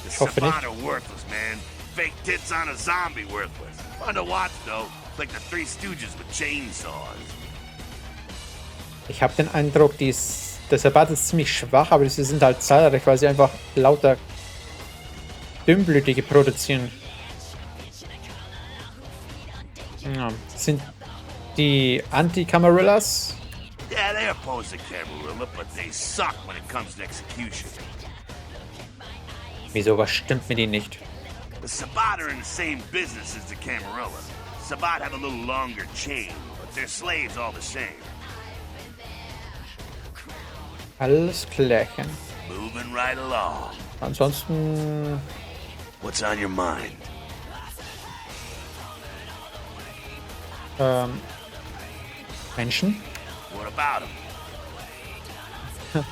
[SPEAKER 8] The
[SPEAKER 1] Ich hoffe
[SPEAKER 8] Sabbat
[SPEAKER 1] nicht.
[SPEAKER 8] are worthless, man. Fake tits on a zombie worthless. Fun to watch, though. Like the Three Stooges with chainsaws.
[SPEAKER 1] Ich habe den Eindruck, der Sabbat ist ziemlich schwach, aber sie sind halt zahlreich, weil sie einfach lauter Dünnblütige produzieren. Ja, sind die Anti-Camarillas?
[SPEAKER 8] Yeah, they oppose the Camarilla, but they suck when it comes to execution.
[SPEAKER 1] Wieso, was stimmt mit ihnen nicht?
[SPEAKER 8] The Sabbat are in the same business as the Camarilla. Sabbat have a little longer chain, but they're slaves all the same.
[SPEAKER 1] Alles klärchen.
[SPEAKER 8] Moving right along.
[SPEAKER 1] Ansonsten...
[SPEAKER 8] What's on your mind?
[SPEAKER 1] Menschen?
[SPEAKER 8] What about them?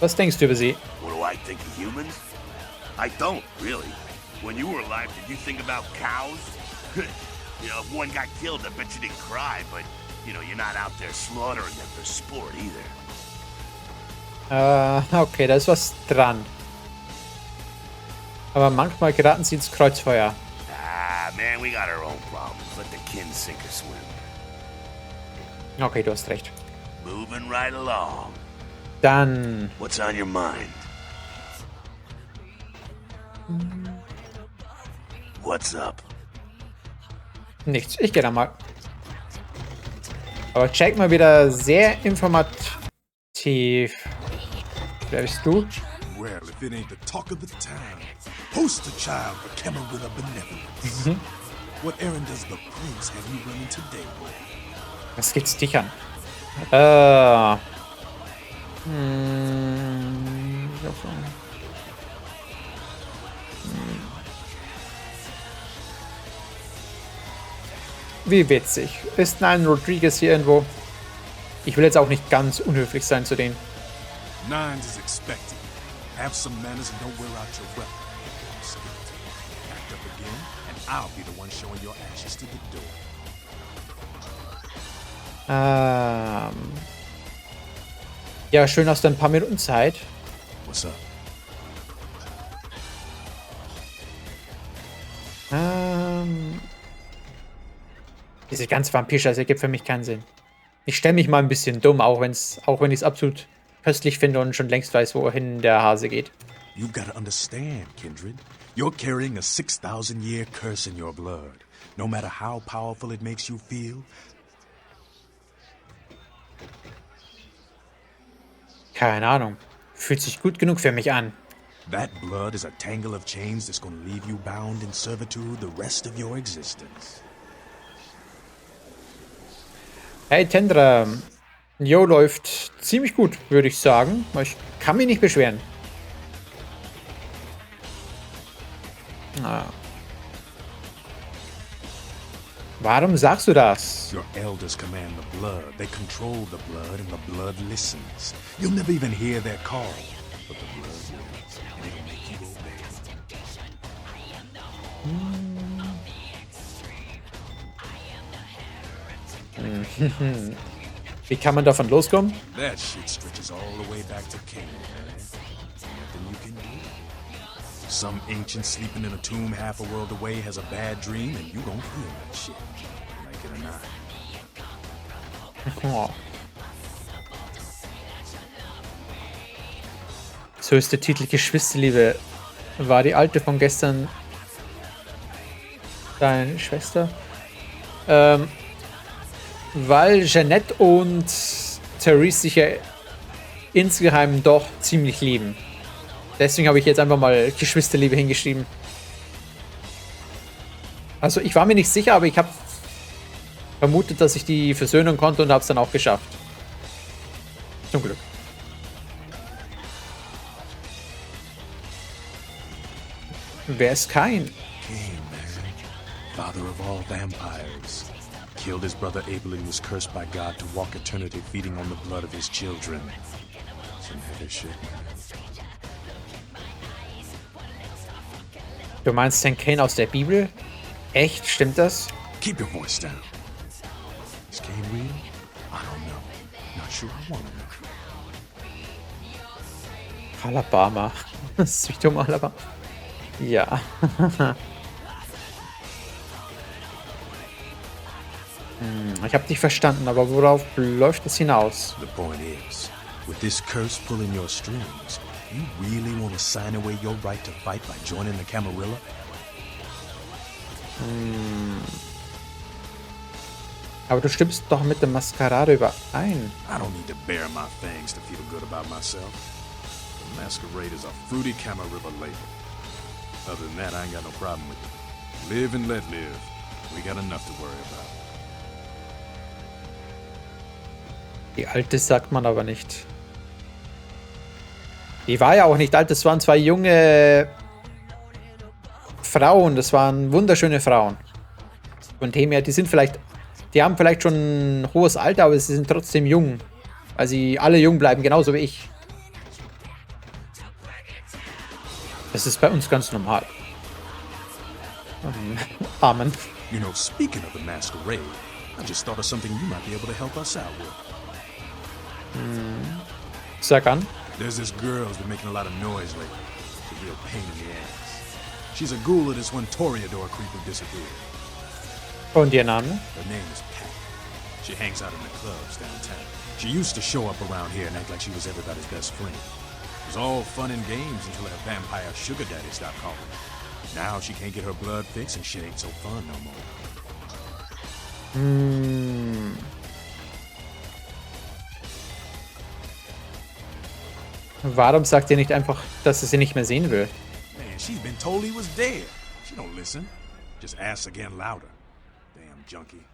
[SPEAKER 1] Was denkst du über sie?
[SPEAKER 8] What do I think of humans? I don't, really. When you were alive, did you think about cows? You know, if one got killed, I bet you didn't cry, but, you know, you're not out there slaughtering them for sport either.
[SPEAKER 1] Okay, da ist was dran. Aber manchmal geraten sie ins Kreuzfeuer.
[SPEAKER 8] Ah, man, we got our own problems. Let the kin sink or swim.
[SPEAKER 1] Okay, du hast recht.
[SPEAKER 8] Moving right along.
[SPEAKER 1] Dann...
[SPEAKER 8] What's on your mind? What's up?
[SPEAKER 1] Nichts, ich gehe da mal. Aber check mal wieder sehr informativ. Wer bist du?
[SPEAKER 9] Well, if it ain't the talk of the town, poster child for Camarilla benevolence. What errand does the Prince have you running today, boy?
[SPEAKER 1] Was geht's dich an? Wie witzig. Ist Nine Rodriguez hier irgendwo? Ich will jetzt auch nicht ganz unhöflich sein zu denen.
[SPEAKER 9] Nines is expected. Have some manners and don't wear out your weapon. Act up again, and I'll be the one showing your ashes to the door.
[SPEAKER 1] Ja, schön, hast du ein paar Minuten Zeit.
[SPEAKER 9] What's up?
[SPEAKER 1] Diese ganze Vampirscheiße ergibt für mich keinen Sinn. Ich stelle mich mal ein bisschen dumm, auch wenn ich es absolut köstlich finde und schon längst weiß, wohin der Hase geht.
[SPEAKER 9] You've got to understand, Kindred. You're carrying a 6,000-year curse in your blood. No matter how powerful it makes you feel.
[SPEAKER 1] Keine Ahnung. Fühlt sich gut genug für mich an.
[SPEAKER 9] That blood is a tangle of chains that's gonna leave you bound in servitude the rest of your existence.
[SPEAKER 1] Hey Tendra, Jo läuft ziemlich gut, würde ich sagen. Ich kann mich nicht beschweren. Warum sagst du das?
[SPEAKER 9] Your elders command the blood. They control the blood and the blood listens. You'll never even hear their call. But the blood will, and it'll make you obey.
[SPEAKER 1] Wie kann man davon loskommen?
[SPEAKER 9] That shit stretches all the way back to Cain, man. Nothing you can do. Some ancient sleeping in a tomb half a world away has a bad dream, and you gon' feel that shit. Like it or not.
[SPEAKER 1] Oh. So ist der Titel Geschwisterliebe. War die alte von gestern deine Schwester? Weil Jeanette und Therese sich ja insgeheim doch ziemlich lieben. Deswegen habe ich jetzt einfach mal Geschwisterliebe hingeschrieben. Also ich war mir nicht sicher, aber ich habe vermutet, dass ich die versöhnen konnte und habe es dann auch geschafft. Zum Glück. Wer ist Cain?
[SPEAKER 9] Cain, man. Father of all vampires. Killed his brother Abel and was cursed by God to walk eternity feeding on the blood of his children. Some heavy shit, man.
[SPEAKER 1] Du meinst den Cain aus der Bibel? Echt? Stimmt das?
[SPEAKER 9] Keep your voice down. Is Cain real? I don't know. Not sure I wanna know.
[SPEAKER 1] Alabama. Südum Alabama. Ja. Ich habe dich verstanden, aber worauf läuft es hinaus?
[SPEAKER 9] The point is, with this curse pulling your strings, you really want to sign away your right to fight by joining the Camarilla?
[SPEAKER 1] Aber du stimmst doch mit der Masquerade überein.
[SPEAKER 9] I don't need to bare my fangs to feel good about myself. The Masquerade is a fruity Camarilla label. Other than that, I ain't got no problem with it. Live and let live. We got enough to worry about.
[SPEAKER 1] Die alte sagt man aber nicht. Die war ja auch nicht alt, das waren zwei junge Frauen, das waren wunderschöne Frauen. Von dem her, die haben vielleicht schon ein hohes Alter, aber sie sind trotzdem jung. Weil sie alle jung bleiben, genauso wie ich. Das ist bei uns ganz normal. Amen.
[SPEAKER 9] You know, speaking of the Masquerade, I just thought of something you might be able to help us out with.
[SPEAKER 1] Sag an.
[SPEAKER 9] There's this girl who's been making a lot of noise lately. She's a real pain in the ass. She's a ghoul of this one Toreador creep who disappeared.
[SPEAKER 1] Und ihr Name?
[SPEAKER 9] Her name is Pat. She hangs out in the clubs downtown. She used to show up around here and act like she was everybody's best friend. It was all fun and games until her vampire sugar daddy stopped calling. Now she can't get her blood fixed and shit ain't so fun no more.
[SPEAKER 1] Warum sagt ihr nicht einfach, dass sie nicht mehr sehen will?
[SPEAKER 9] Man, she's been told he was dead. She don't listen. Just asks again louder. Damn junkie.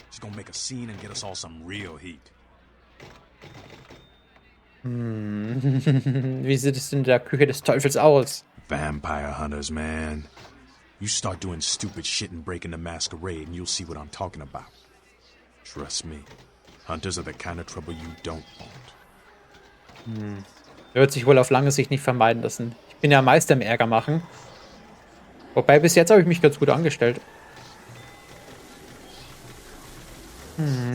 [SPEAKER 9] She's gonna make a scene and get us all some real heat.
[SPEAKER 1] Wie sieht es in der Küche des Teufels aus?
[SPEAKER 9] Vampire hunters, man. You start doing stupid shit and breaking the Masquerade and you'll see what I'm talking about. Trust me, hunters are the kind of trouble you don't want.
[SPEAKER 1] Wird sich wohl auf lange Sicht nicht vermeiden lassen. Ich bin ja Meister im Ärger machen. Wobei, bis jetzt habe ich mich ganz gut angestellt.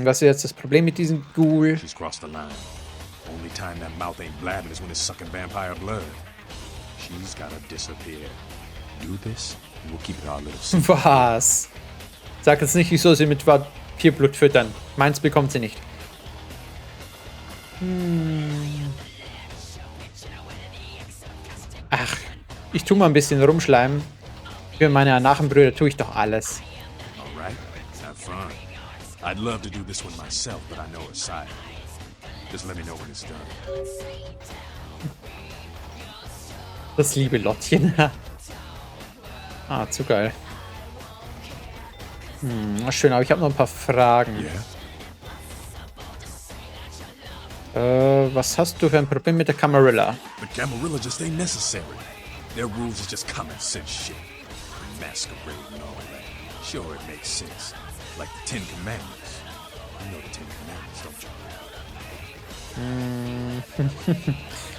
[SPEAKER 1] Was ist jetzt das Problem mit diesem Ghoul?
[SPEAKER 9] She's crossed the line. Only time that mouth ain't blabbing is when it's sucking vampire blood. She's gotta disappear. Do this, and we'll keep it our little secret.
[SPEAKER 1] Was? Sag jetzt nicht, ich soll sie mit Vampirblut füttern. Meins bekommt sie nicht. Ach, ich tu mal ein bisschen rumschleimen. Für meine Nachenbrüder tue ich doch alles.
[SPEAKER 9] Alright, have fun. I'd love to do this one myself, but I know it's side. Just let me know when it's done.
[SPEAKER 1] Das liebe Lottchen. Zu geil. Schön, aber ich habe noch ein paar Fragen. Was hast du für ein Problem mit der Camarilla?
[SPEAKER 9] The Camarilla just ain't necessary. Their rules is just common sense shit. Masquerade and all that. Sure, it makes sense. Like the Ten Commandments. You know the Ten Commandments, don't you?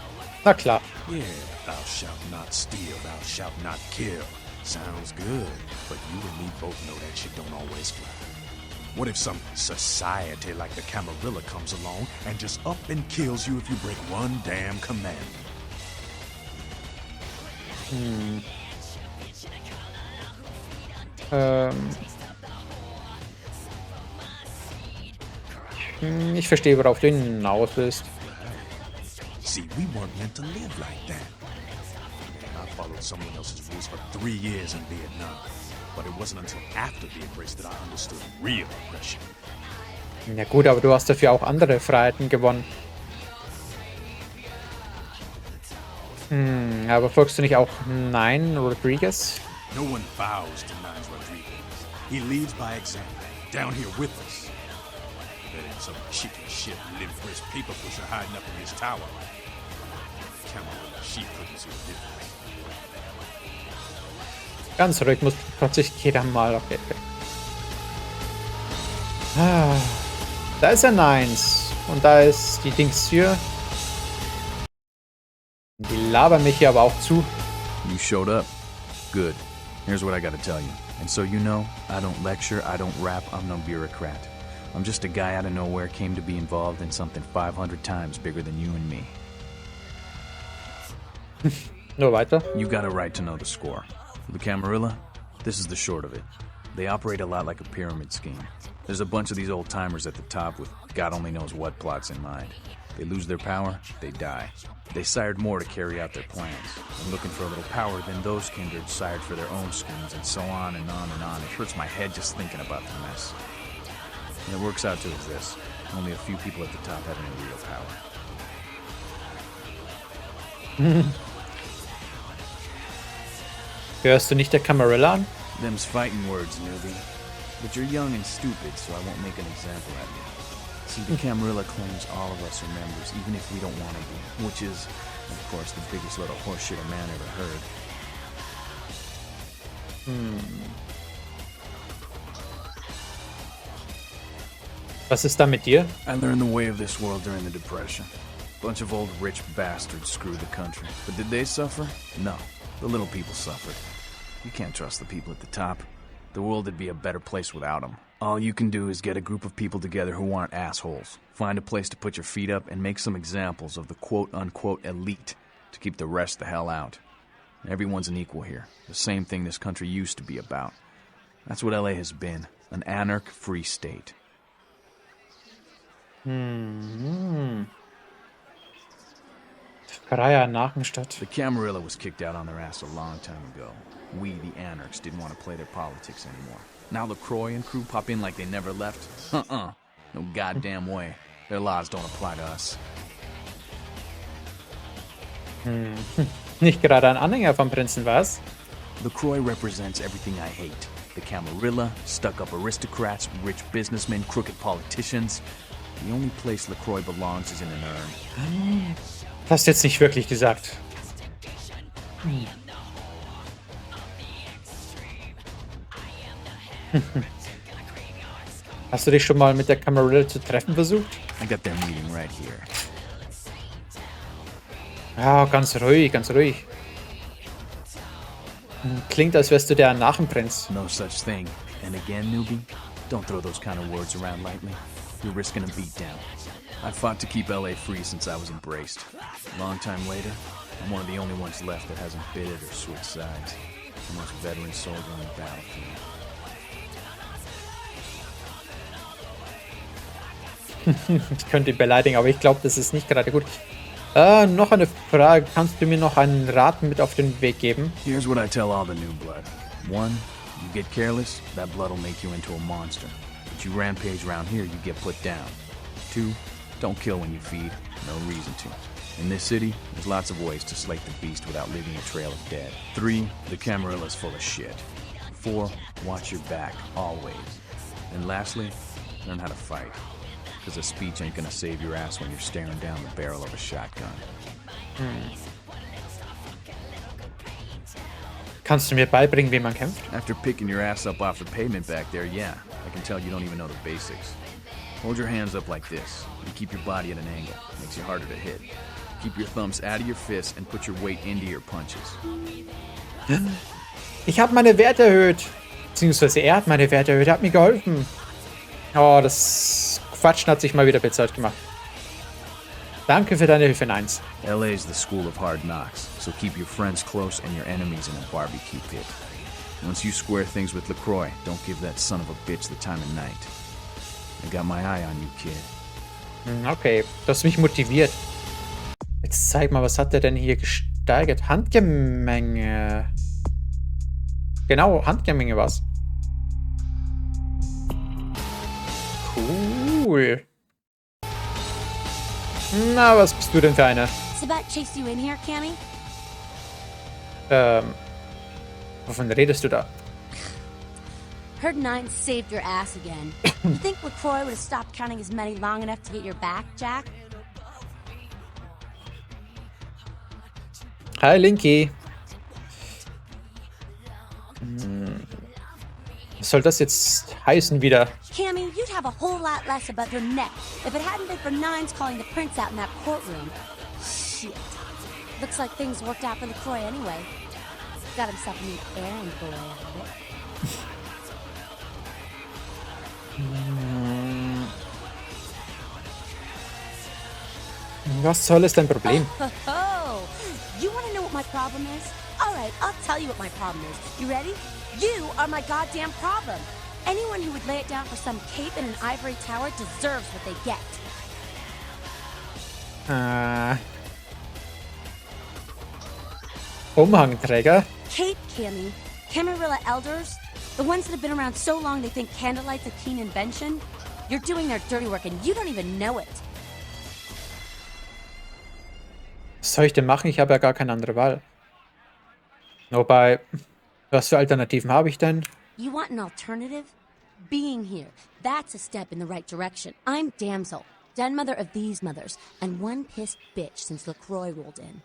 [SPEAKER 1] Na klar.
[SPEAKER 9] Yeah, thou shalt not steal, thou shalt not kill. Sounds good, but you and me both know that shit don't always fly. What if some society like the Camarilla comes along and just up and kills you if you break one damn commandment?
[SPEAKER 1] Ich verstehe, worauf du hinaus willst.
[SPEAKER 9] See, we weren't meant to live like that. I followed someone else's rules for 3 years in Vietnam, but it wasn't until after the embrace that I understood real oppression.
[SPEAKER 1] Ja gut, aber du hast dafür auch andere Freiheiten gewonnen. Aber folgst du nicht auch Nine Rodriguez?
[SPEAKER 9] No one bows to Nines Rodriguez. He leads by example, down here with us. That ain't some chicken shit limp-wrist paper pusher hiding up in his tower. Come on, she couldn't see the difference.
[SPEAKER 1] Ganz ruhig, muss plötzlich jeder mal. Okay. Da ist er Nines. Und da ist die Dings hier. Die labern mich hier aber auch zu.
[SPEAKER 4] You showed up. Good. Here's what I gotta tell you. And so you know, I don't lecture, I don't rap, I'm no bureaucrat. I'm just a guy out of nowhere came to be involved in something 500 times bigger than you and me.
[SPEAKER 1] Nur weiter.
[SPEAKER 4] You got a right to know the score. The Camarilla, this is the short of it. They operate a lot like a pyramid scheme. There's a bunch of these old-timers at the top with God only knows what plots in mind. They lose their power, they die. They sired more to carry out their plans. And looking for a little power, then those kindred sired for their own schemes, and so on and on and on. It hurts my head just thinking about the mess. And it works out to this. Only a few people at the top have any real power.
[SPEAKER 1] Hörst du nicht der Camarilla an?
[SPEAKER 4] Them's fighting words, newbie. But you're young and stupid, so I won't make an example out of you. See, the Camarilla claims all of us are members, even if we don't want to be, which is, of course, the biggest little horseshit a man ever heard.
[SPEAKER 1] Was ist da mit dir?
[SPEAKER 4] I learned the way of this world during the Depression. Bunch of old rich bastards screwed the country. But did they suffer? No. The little people suffered. You can't trust the people at the top. The world would be a better place without them. All you can do is get a group of people together who aren't assholes. Find a place to put your feet up and make some examples of the quote-unquote elite to keep the rest the hell out. Everyone's an equal here. The same thing this country used to be about. That's what LA has been. An anarch-free state.
[SPEAKER 1] Freier Nachenstadt.
[SPEAKER 4] The Camarilla was kicked out on their ass a long time ago. We, the anarchs, didn't want to play their politics anymore. Now LaCroix and crew pop in like they never left? No goddamn way. Their laws don't apply to us.
[SPEAKER 1] Nicht gerade ein Anhänger vom Prinzen, was?
[SPEAKER 4] LaCroix represents everything I hate. The Camarilla, stuck-up aristocrats, rich businessmen, crooked politicians. The only place LaCroix belongs is in an urn.
[SPEAKER 1] Hast jetzt nicht wirklich gesagt. Hast du dich schon mal mit der Camarilla zu treffen versucht?
[SPEAKER 4] I got their meeting right here.
[SPEAKER 1] Ja, ganz ruhig, ganz ruhig. Klingt, als wärst du der nach dem Prinz.
[SPEAKER 4] No such thing. And again, newbie, don't throw those kind of words around lightly. You're risking a beatdown. I fought to keep LA free since I was embraced. Long time later, I'm one of the only ones left that hasn't bidded or switched sides. The most veteran soldier on the battlefield.
[SPEAKER 1] Ich könnte ihn beleidigen, aber ich glaube, das ist nicht gerade gut. Noch eine Frage. Kannst du mir noch einen Rat mit auf den Weg geben?
[SPEAKER 4] Here's what I tell all the new blood. 1, you get careless, that blood will make you into a monster. But you rampage around here, you get put down. 2, don't kill when you feed. No reason to. In this city, there's lots of ways to slake the beast without leaving a trail of dead. 3, the Camarilla's full of shit. 4, watch your back, always. And lastly, learn how to fight. Because a speech ain't gonna save your ass when you're staring down the barrel of a shotgun.
[SPEAKER 1] Kannst du mir beibringen, wie man kämpft?
[SPEAKER 4] After picking your ass up off the pavement back there, yeah, I can tell you don't even know the basics. Hold your hands up like this, and keep your body at an angle. Makes you harder to hit. Keep your thumbs out of your fists and put your weight into your punches.
[SPEAKER 1] Ich habe meine Werte erhöht. Beziehungsweise er hat meine Werte erhöht. Er hat mir geholfen. Oh, das Quatschen hat sich mal wieder bezahlt gemacht. Danke für deine Hilfe, Nines.
[SPEAKER 4] LA's the school of hard knocks, so keep your friends close and your enemies in a barbecue pit. Once you square things with LaCroix, don't give that son of a bitch the time of night. I got my eye on you, kid.
[SPEAKER 1] Okay, du hast mich motiviert. Jetzt zeig mal, was hat er denn hier gesteigert? Handgemenge. Genau, Handgemenge war's. Cool. Na, was bist du denn für eine?
[SPEAKER 10] Sabbat chased you in here, Cammy?
[SPEAKER 1] Wovon redest du da?
[SPEAKER 10] Heard Nines saved your ass again. You think LaCroix would have stopped counting his money long enough to get your back, Jack?
[SPEAKER 1] Hi, Linky. Was soll das jetzt heißen wieder?
[SPEAKER 10] Cammy, you'd have a whole lot less about your neck if it hadn't been for Nines calling the Prince out in that courtroom. Shit. Looks like things worked out for LaCroix anyway. Got himself a new errand boy out of it.
[SPEAKER 1] Was soll es dein Problem?
[SPEAKER 10] Oh, you want to know what my problem is? All right, I'll tell you what my problem is. You ready? You are my goddamn problem. Anyone who would lay it down for some cape in an ivory tower deserves what they get.
[SPEAKER 1] Umhangträger?
[SPEAKER 10] Cape, Cammy. Camarilla elders? The ones that have been around so long they think candlelight's a keen invention? You're doing their dirty work and you don't even know it.
[SPEAKER 1] Was soll ich denn machen? Ich habe ja gar keine andere Wahl. Wobei, was für Alternativen habe ich denn?
[SPEAKER 10] You want an alternative? Being here. That's a step in the right direction. I'm Damsel, den mother of these mothers, and one pissed bitch since LaCroix rolled in.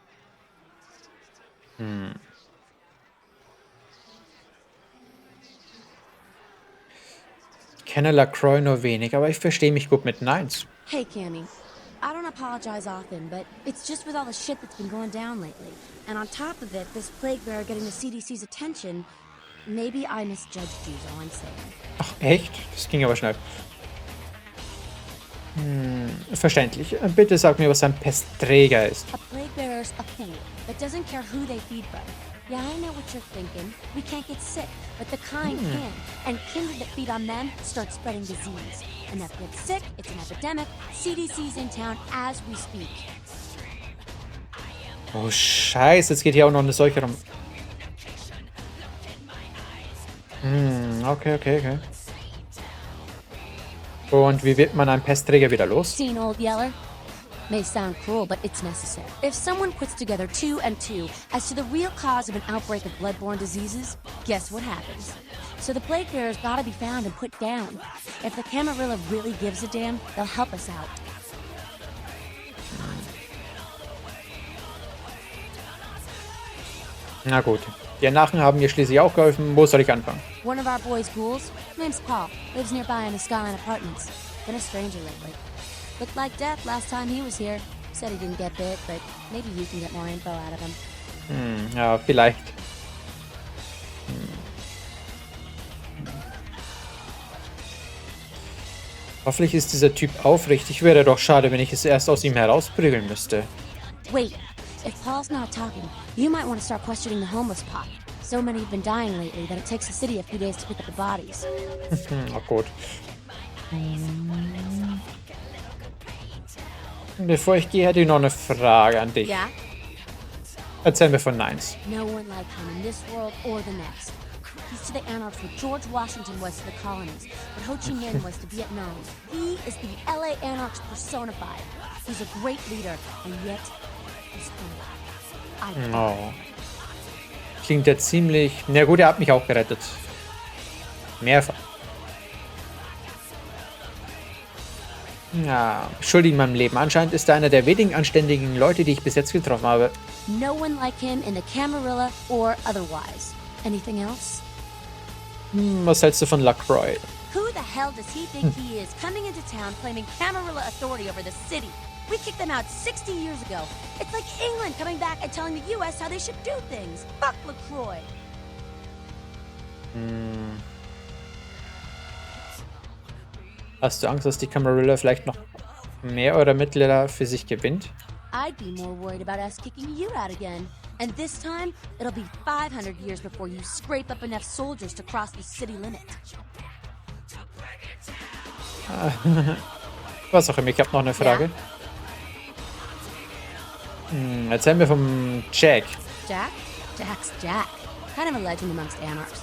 [SPEAKER 1] Ich kenne LaCroix nur wenig, aber ich verstehe mich gut mit Nines.
[SPEAKER 10] Hey, Cammy. I don't apologize often, but it's just with all the shit that's been going down lately. And on top of it, this plague bearer getting the CDC's attention, maybe I misjudged you, is all I'm saying.
[SPEAKER 1] Ach, echt? Das ging aber schnell. Verständlich. Bitte sag mir, was ein Pestträger ist.
[SPEAKER 10] A plague bearer's a fool that doesn't care who they feed from. Yeah, I know what you're thinking. We can't get sick, but the kind can. And kindred that feed on them start spreading disease. Enough gets sick, it's an epidemic. CDC's in town as we speak.
[SPEAKER 1] Oh, Scheiße, jetzt geht hier auch noch eine Seuche rum. Okay. Und wie wird man einen Pestträger wieder los?
[SPEAKER 10] Seen old Yeller? May sound cruel, but it's necessary. If someone puts together 2 and 2 as to the real cause of an outbreak of bloodborne diseases, guess what happens? So the plague bearer's gotta be found and put down. If the Camarilla really gives a damn, they'll help us out.
[SPEAKER 1] Na gut. Die Anachen haben mir schließlich auch geholfen. Wo soll ich anfangen?
[SPEAKER 10] One of our boys' ghouls, name's Paul, lives nearby in the Skyline Apartments. Been a stranger lately. Looked like death last time he was here. Said he didn't get bit, but maybe you can get more info out of him.
[SPEAKER 1] Ja, vielleicht. Hoffentlich ist dieser Typ aufrichtig. Wäre doch schade, wenn ich es erst aus ihm herausprügeln müsste.
[SPEAKER 10] Wait, if Paul's not talking, you might want to start questioning the homeless pop. So many have been dying lately that it takes the city a few days to pick up the bodies.
[SPEAKER 1] Oh gut. Bevor ich gehe, hätte ich noch eine Frage an dich.
[SPEAKER 10] Yeah?
[SPEAKER 1] Erzähl mir von Nines.
[SPEAKER 10] No one like him in this world or the next. He's to the anarchs what George Washington was to the colonies, what Ho Chi Minh was to Vietnam. He is the LA anarchs personified. He's a great leader, and yet he's humble.
[SPEAKER 1] Oh. Klingt ja ziemlich... Na gut, er hat mich auch gerettet. Mehrfach. Ja, schuldig in meinem Leben. Anscheinend ist er einer der wenigen anständigen Leute, die ich bis jetzt getroffen habe.
[SPEAKER 10] No one like him in the Camarilla or otherwise. Anything else?
[SPEAKER 1] Was hältst du von Lacroix?
[SPEAKER 10] Who the hell does he think he is, coming into town claiming Camarilla authority over the city? We kicked them out 60 years ago. It's like England coming back and telling the U.S. how they should do things. Fuck LaCroix.
[SPEAKER 1] Hast du Angst, dass die Camarilla vielleicht noch mehr eurer Mitglieder für sich gewinnt?
[SPEAKER 10] I'd be more worried about us kicking you out again. And this time, it'll be 500 years before you scrape up enough soldiers to cross the city limit.
[SPEAKER 1] Was auch immer, ich habe noch eine Frage. Erzähl mir vom Jack.
[SPEAKER 10] Jack? Jack's Jack. Kind of a legend amongst anarchs.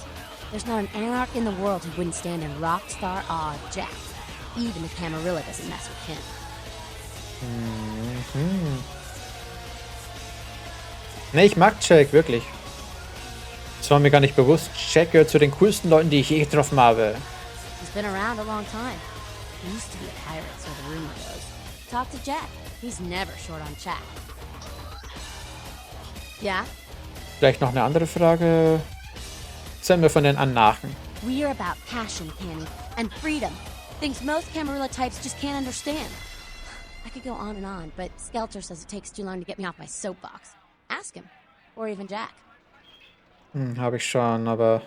[SPEAKER 10] There's not an anarch in the world who wouldn't stand in rock star awe of Jack. Even the Camarilla doesn't mess with him.
[SPEAKER 1] Ne, ich mag Jack, wirklich. Das war mir gar nicht bewusst. Jack gehört zu den coolsten Leuten, die ich je getroffen habe.
[SPEAKER 10] He's been around a long time. He used to be a pirate, so the rumor goes. Talk to Jack. He's never short on chat. Yeah?
[SPEAKER 1] Vielleicht noch eine andere Frage. Erzähl mir von den Anachen.
[SPEAKER 10] We're about passion, Canny, and freedom. Things most Camarilla types just can't understand. I could go on, but Skelter says it takes too long to get me off my soapbox. Ask him. Or even Jack.
[SPEAKER 1] Habe ich schon, aber...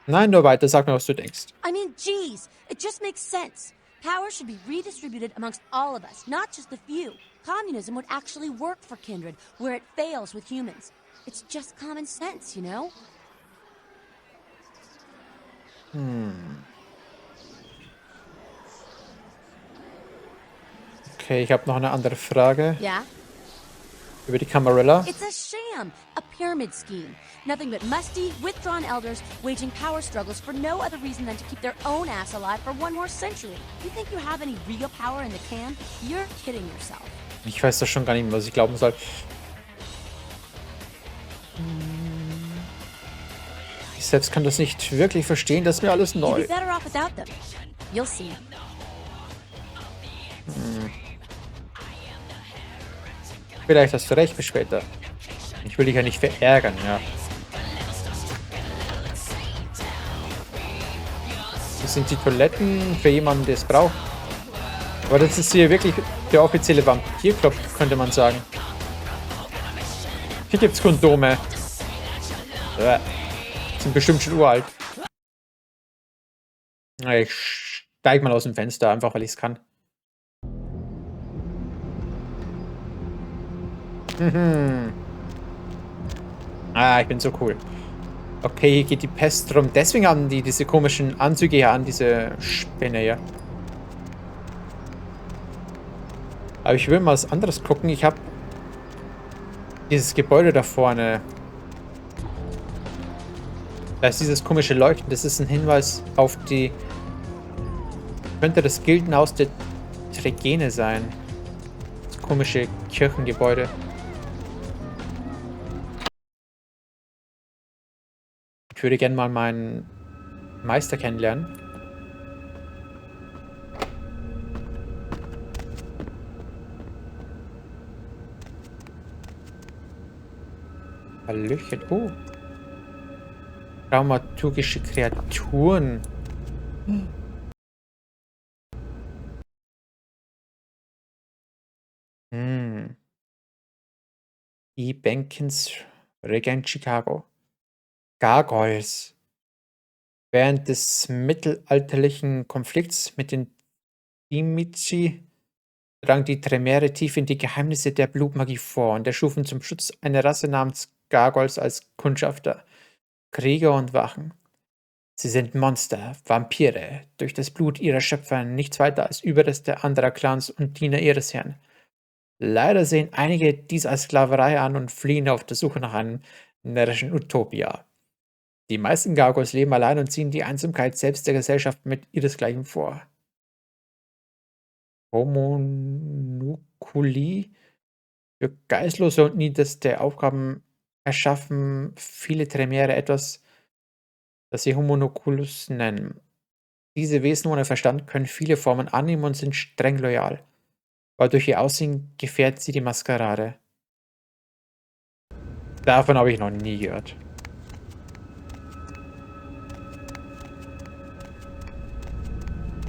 [SPEAKER 1] Nein, nur weiter. Sag mir, was du denkst.
[SPEAKER 10] I mean, geez, it just makes sense. Power should be redistributed amongst all of us, not just the few. Communism would actually work for Kindred, where it fails with humans. It's just common sense, you know?
[SPEAKER 1] Okay, ich habe noch eine andere Frage.
[SPEAKER 10] Yeah?
[SPEAKER 1] Über die Camarilla.
[SPEAKER 10] It's a sham, a pyramid scheme. Nothing but musty, withdrawn elders waging power struggles for no other reason than to keep their own ass alive for one more century. You think you have any real power in the can? You're kidding yourself.
[SPEAKER 1] Ich weiß doch schon gar nicht mehr, was ich glauben soll. Ich selbst kann das nicht wirklich verstehen, das ist mir alles
[SPEAKER 10] You'd
[SPEAKER 1] neu.
[SPEAKER 10] be better off without them. You'll see.
[SPEAKER 1] Vielleicht hast du recht, bis später. Ich will dich ja nicht verärgern, ja. Das sind die Toiletten für jemanden, der es braucht. Aber das ist hier wirklich der offizielle Vampirclub, könnte man sagen. Hier gibt's Kondome. Sind bestimmt schon uralt. Ich steig mal aus dem Fenster, einfach weil ich es kann. Ich bin so cool. Okay, hier geht die Pest rum. Deswegen haben die diese komischen Anzüge hier an, diese Spinne hier. Aber ich will mal was anderes gucken. Ich habe dieses Gebäude da vorne. Da ist dieses komische Leuchten. Das ist ein Hinweis auf die... Könnte das Gildenhaus der Tregene sein. Das komische Kirchengebäude. Ich würde gerne mal meinen Meister kennenlernen. Hallöchen. Oh. Dramaturgische Kreaturen. Hm. Die Benkens Regent Chicago. Gargoyles. Während des mittelalterlichen Konflikts mit den Dimici drangen die Tremere tief in die Geheimnisse der Blutmagie vor und erschufen zum Schutz eine Rasse namens Gargoyles als Kundschafter, Krieger und Wachen. Sie sind Monster, Vampire, durch das Blut ihrer Schöpfer nichts weiter als Überreste anderer Clans und Diener ihres Herrn. Leider sehen einige dies als Sklaverei an und fliehen auf der Suche nach einem närrischen Utopia. Die meisten Gargoyles leben allein und ziehen die Einsamkeit selbst der Gesellschaft mit ihresgleichen vor. Homunculus für Geistlose und niederste Aufgaben erschaffen viele Tremere etwas, das sie Homunculus nennen. Diese Wesen ohne Verstand können viele Formen annehmen und sind streng loyal, aber durch ihr Aussehen gefährdet sie die Masquerade. Davon habe ich noch nie gehört.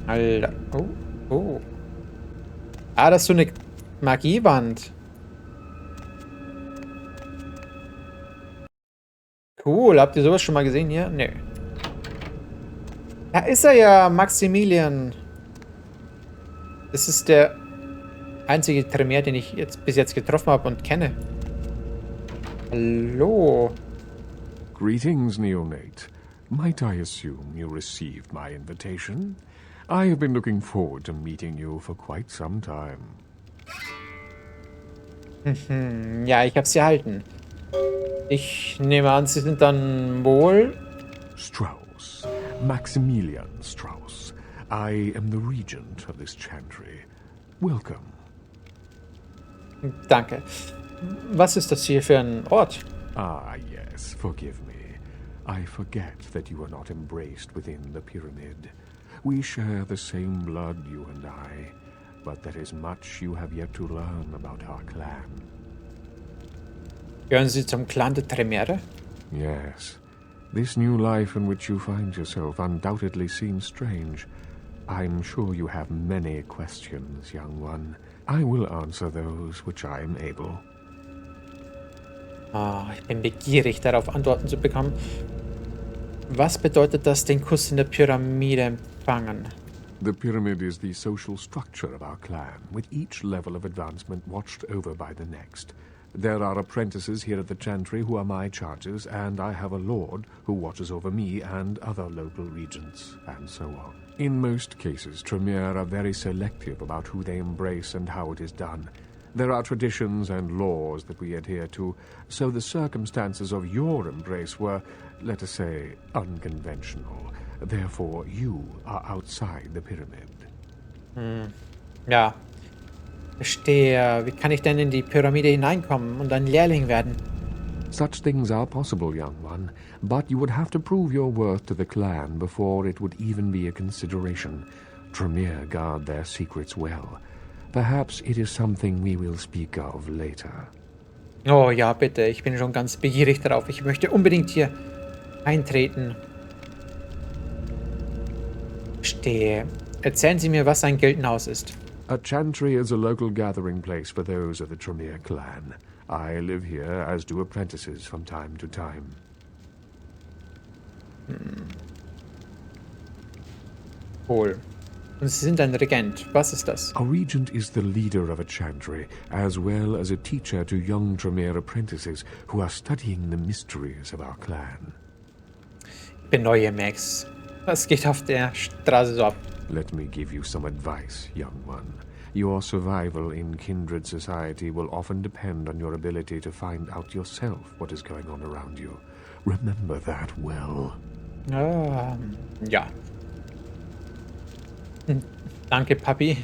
[SPEAKER 1] Alter. Oh, oh. Ah, das ist so eine Magiewand. Cool, habt ihr sowas schon mal gesehen hier? Nö. Da ist er ja, Maximilian. Das ist der einzige Tremere, den ich bis jetzt getroffen habe und kenne. Hallo.
[SPEAKER 11] Greetings, Neonate. Might I assume you received my invitation? I have been looking forward to meeting you for quite some time.
[SPEAKER 1] Ja, ich habe sie erhalten. Ich nehme an, Sie sind dann wohl...
[SPEAKER 11] Strauss. Maximilian Strauss. I am the regent of this chantry. Welcome.
[SPEAKER 1] Danke. Was ist das hier für ein Ort?
[SPEAKER 11] Ah, yes, forgive me. I forget that you are not embraced within the pyramid. We share the same blood, you and I, but there is much you have yet to learn about our clan.
[SPEAKER 1] Gehören Sie zum Clan der Tremere?
[SPEAKER 11] Yes. This new life in which you find yourself undoubtedly seems strange. I'm sure you have many questions, young one. I will answer those which I am able.
[SPEAKER 1] Ich bin begierig, darauf Antworten zu bekommen. Was bedeutet das, den Kuss in der Pyramide empfangen?
[SPEAKER 11] The pyramid is the social structure of our clan, with each level of advancement watched over by the next. There are apprentices here at the chantry who are my charges, and I have a lord who watches over me and other local regents, and so on. In most cases, Tremere are very selective about who they embrace and how it is done. There are traditions and laws that we adhere to, so the circumstances of your embrace were, let us say, unconventional. Therefore, you are outside the pyramid.
[SPEAKER 1] Ja. Verstehe. Wie kann ich denn in die Pyramide hineinkommen und ein Lehrling werden?
[SPEAKER 11] Such things are possible, young one, but you would have to prove your worth to the clan before it would even be a consideration. Tremere guard their secrets well. Perhaps it is something we will speak of later.
[SPEAKER 1] Oh ja, bitte. Ich bin schon ganz begierig darauf. Ich möchte unbedingt hier eintreten. Verstehe. Erzählen Sie mir, was ein Gildenhaus ist.
[SPEAKER 11] A chantry is a local gathering place for those of the Tremere clan. I live here, as do apprentices from time to time.
[SPEAKER 1] Cool. Und Sie sind ein Regent. Was ist das?
[SPEAKER 11] A regent is the leader of a chantry, as well as a teacher to young Tremere apprentices who are studying the mysteries of our clan.
[SPEAKER 1] Ich bin neu, Max. Was geht auf der Straße so ab?
[SPEAKER 11] Let me give you some advice, young one. Your survival in kindred society will often depend on your ability to find out yourself what is going on around you. Remember that well.
[SPEAKER 1] Ja. Danke, Papi.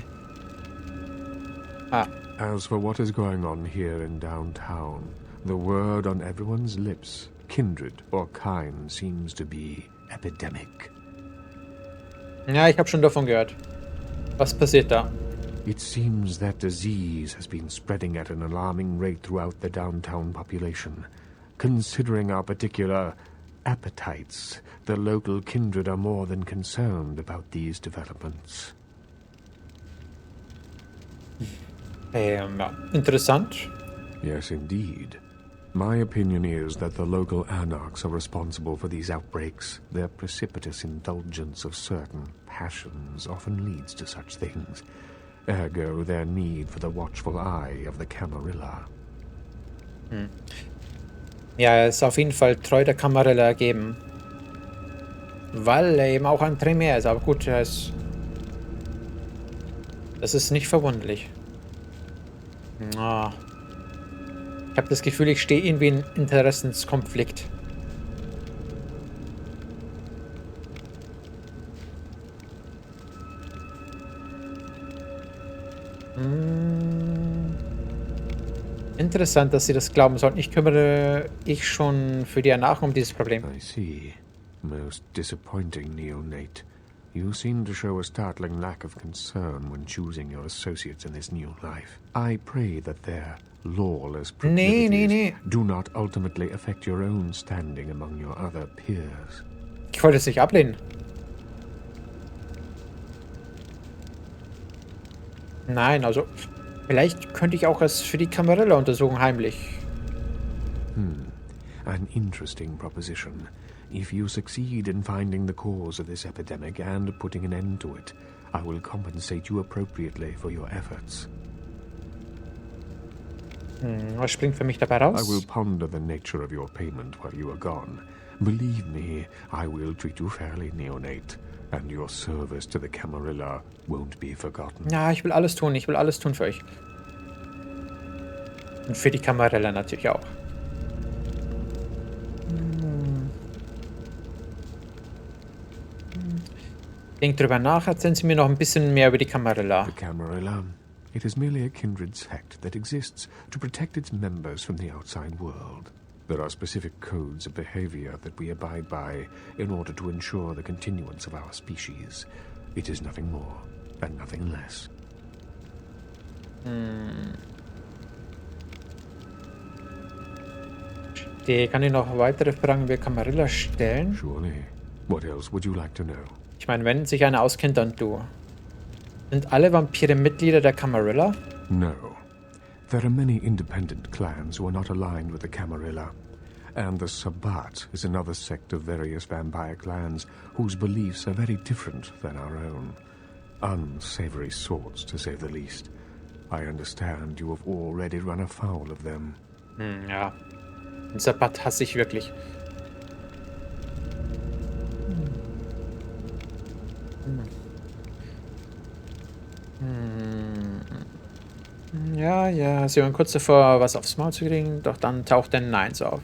[SPEAKER 11] As for what is going on here in downtown, the word on everyone's lips, kindred or kind, seems to be epidemic.
[SPEAKER 1] Ja, ich habe schon davon gehört. Was passiert da?
[SPEAKER 11] It seems that disease has been spreading at an alarming rate throughout the downtown population. Considering our particular appetites, the local kindred are more than concerned about these developments.
[SPEAKER 1] Ja, interessant.
[SPEAKER 11] Yes, indeed. My opinion is that the local anarchs are responsible for these outbreaks. Their precipitous indulgence of certain passions often leads to such things. Ergo, their need for the watchful eye of the Camarilla.
[SPEAKER 1] Ja, er ist auf jeden Fall treu der Camarilla ergeben. Weil er eben auch ein Primär ist. Aber gut, er ist... Das ist nicht verwunderlich. Ah. Ich habe das Gefühl, ich stehe irgendwie in Interessenskonflikt. Interessant, dass Sie das glauben sollten. Ich kümmere ich schon für die Anarchen um dieses Problem.
[SPEAKER 11] I see. Most disappointing, neonate. You seem to show a startling lack of concern when choosing your associates in this new life. I pray that their lawless proclivities do not ultimately affect your own standing among your other peers.
[SPEAKER 1] Ich wollte es nicht ablehnen. Nein, also vielleicht könnte ich auch es für die Camarilla untersuchen, heimlich.
[SPEAKER 11] An interesting proposition. If you succeed in finding the cause of this epidemic and putting an end to it, I will compensate you appropriately for your efforts.
[SPEAKER 1] Was springt für mich dabei raus?
[SPEAKER 11] I will ponder the nature of your payment while you are gone. Believe me, I will treat you fairly, neonate, and your service to the Camarilla won't be forgotten.
[SPEAKER 1] Ja, ich will alles tun. Ich will alles tun für euch. Und für die Camarilla natürlich auch. Denkt drüber nach, erzählen Sie mir noch ein bisschen mehr über die Camarilla.
[SPEAKER 11] The Camarilla. It is merely a kindred sect that exists to protect its members from the outside world. There are specific codes of behavior that we abide by in order to ensure the continuance of our species. It is nothing more and nothing less.
[SPEAKER 1] Kann ich noch weitere Fragen über Camarilla stellen?
[SPEAKER 11] Surely. What else would you like to know?
[SPEAKER 1] Ich meine, wenn sich einer auskennt, dann du. Sind alle Vampire Mitglieder der Camarilla?
[SPEAKER 11] No. There are many independent clans who are not aligned with the Camarilla. And the Sabbat is another sect of various vampire clans whose beliefs are very different than our own. Unsavory sorts, to say the least. I understand you have already run afoul of them.
[SPEAKER 1] Ja. Den Sabbat hasse ich wirklich. Ja, sie waren kurz davor, was aufs Maul zu kriegen, doch dann taucht der Nines auf.